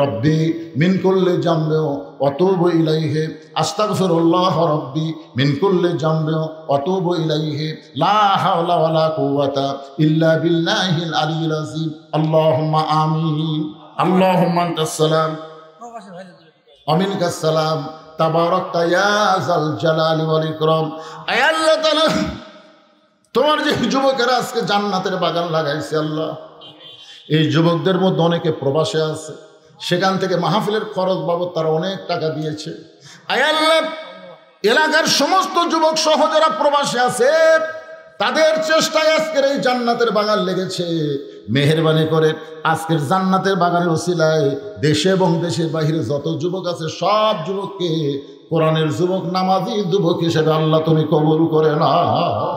Speaker 1: রব্বি মিন কুল্লি জামবি ওয়া আতুবু ইলাইহি, আস্তাগফিরুল্লাহ রব্বি মিন কুল্লি জামবি ওয়া আতুবু ইলাইহি, লা হাওলা ওয়ালা কুওয়াতা ইল্লা বিল্লাহিল আলিয়্যিল আযীম, আল্লাহুম্মা আমিন। আল্লাহুম্মা আনতাস সালাম ওয়া মিনকাস সালাম, তাবারাকতা ইয়া যাল জালালি ওয়াল ইকরাম। আয় আল্লাহ তাআলা, তোমার যে যুবকেরা আজকে জান্নাতের বাগান লাগাইছে আল্লাহ, এই যুবকদের মধ্যে অনেকে প্রবাসে আছে, সেখান থেকে মাহফিলের খরচ বাবদ তারা অনেক টাকা দিয়েছে। আয় আল্লাহ, এলাকার সমস্ত যুবক সহ যারা প্রবাসে আছে তাদের চেষ্টায় আজকের এই জান্নাতের বাগান লেগেছে। মেহেরবানি করে আজকের জান্নাতের বাগানের ওসিলায় দেশে এবং দেশের বাহিরে যত যুবক আছে সব যুবককে কোরআনের যুবক, নামাজি যুবক হিসেবে আল্লাহ তুমি কবুল করে নাও।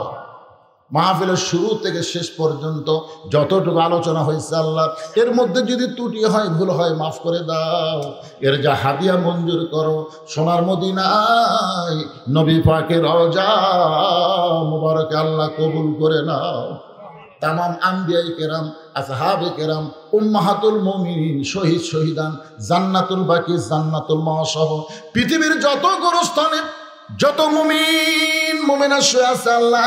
Speaker 1: মাহফিলের শুরু থেকে শেষ পর্যন্ত যতটুকু আলোচনা হয়েছে আল্লাহ, এর মধ্যে যদি ত্রুটি হয়, ভুল হয়, মাফ করে দাও। এর যা হাদিয়া মঞ্জুর করো, সোনার মদিনায় নবী পাকের রওজা মুবারকে আল্লাহ কবুল করে নাও। তামাম আম্বিয়াই কেরাম, আসহাবে কেরাম, উম্মাহাতুল মুমিনিন, শহীদ শহীদান, জান্নাতুল বাকি, জান্নাতুল মাওয়া, পৃথিবীর যত গোরস্থানে যত মুমিন মুমিনা শুয়ে আছে আল্লাহ,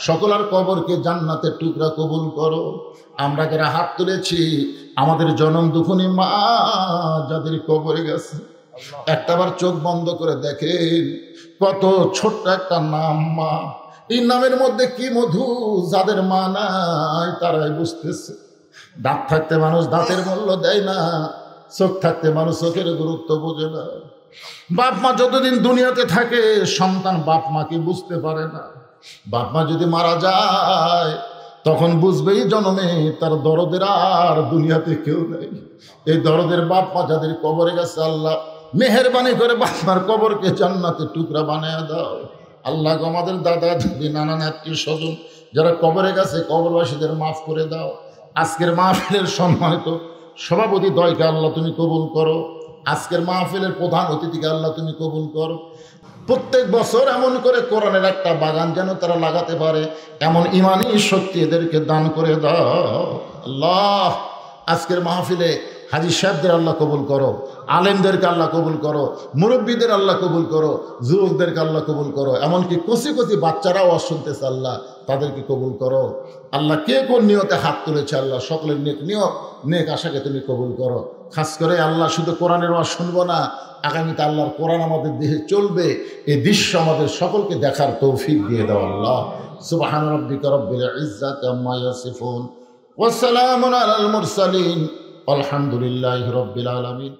Speaker 1: সকলের কবরকে জান্নাতের টুকরা কবুল করো। আমরা যারা হাত তুলেছি, আমাদের জনম দুঃখিনী মা যাদের কবরে গেছে, একটাবার চোখ বন্ধ করে দেখেন, কত ছোট্ট একটা নাম মা। এই নামের মধ্যে কি মধু, যাদের মা নাই তারাই বুঝতেছে। দাঁত থাকতে মানুষ দাঁতের মূল্য দেয় না, চোখ থাকতে মানুষ চোখের গুরুত্ব বোঝে না। বাপ মা যতদিন দুনিয়াতে থাকে, সন্তান বাপ মাকে বুঝতে পারে না। বাপ মা যদি মারা যায়, তখন বুঝবেই জন্মে তার দরদের আর দুনিয়াতে কেউ নেই। এই দরদের বাপ মা যাদের কবরে গেছে আল্লাহ, মেহেরবানি করে বাপ মার কবরকে জান্নাতের টুকরা বানিয়ে দাও। আল্লাহ, আমাদের দাদা দাদি, নানান আত্মীয় স্বজন যারা কবরে গেছে, কবরবাসীদের মাফ করে দাও। আজকের মাহফিলের সম্মানিত সভাপতি দয়কে আল্লাহ তুমি কবুল করো। আজকের মাহফিলের প্রধান অতিথিকে আল্লাহ তুমি কবুল করো। প্রত্যেক বছর এমন করে কোরআনের একটা বাগান যেন তারা লাগাতে পারে, এমন ইমানি শক্তি এদেরকে দান করে দাও আল্লাহ। আজকের মাহফিলে হাজী সাহেবদের আল্লাহ কবুল করো, আলেমদেরকে আল্লাহ কবুল করো, মুরব্বীদের আল্লাহ কবুল করো, যুবকদেরকে আল্লাহ কবুল করো, এমনকি কচি কচি বাচ্চারাও শুনতেছে আল্লাহ, তাদেরকে কবুল করো আল্লাহ। কে কোন নিয়তে হাত তুলেছে আল্লাহ, সকলের নেক আশাকে তুমি কবুল করো। খাস করে আল্লাহ, শুধু কোরআনের ওয়াজ শুনবো না, আগামীতে আল্লাহর কোরআন আমাদের দেহে চলবে, এই দৃশ্য আমাদের সকলকে দেখার তৌফিক দিয়ে দাও আল্লাহ। সুবহান রাব্বিকা রাব্বিল ইজ্জাতি আম্মা ইয়াসিফুন ওয়া সালামুন আলাল মুরসালিন, আলহামদুলিল্লাহি রাব্বিল আলামিন।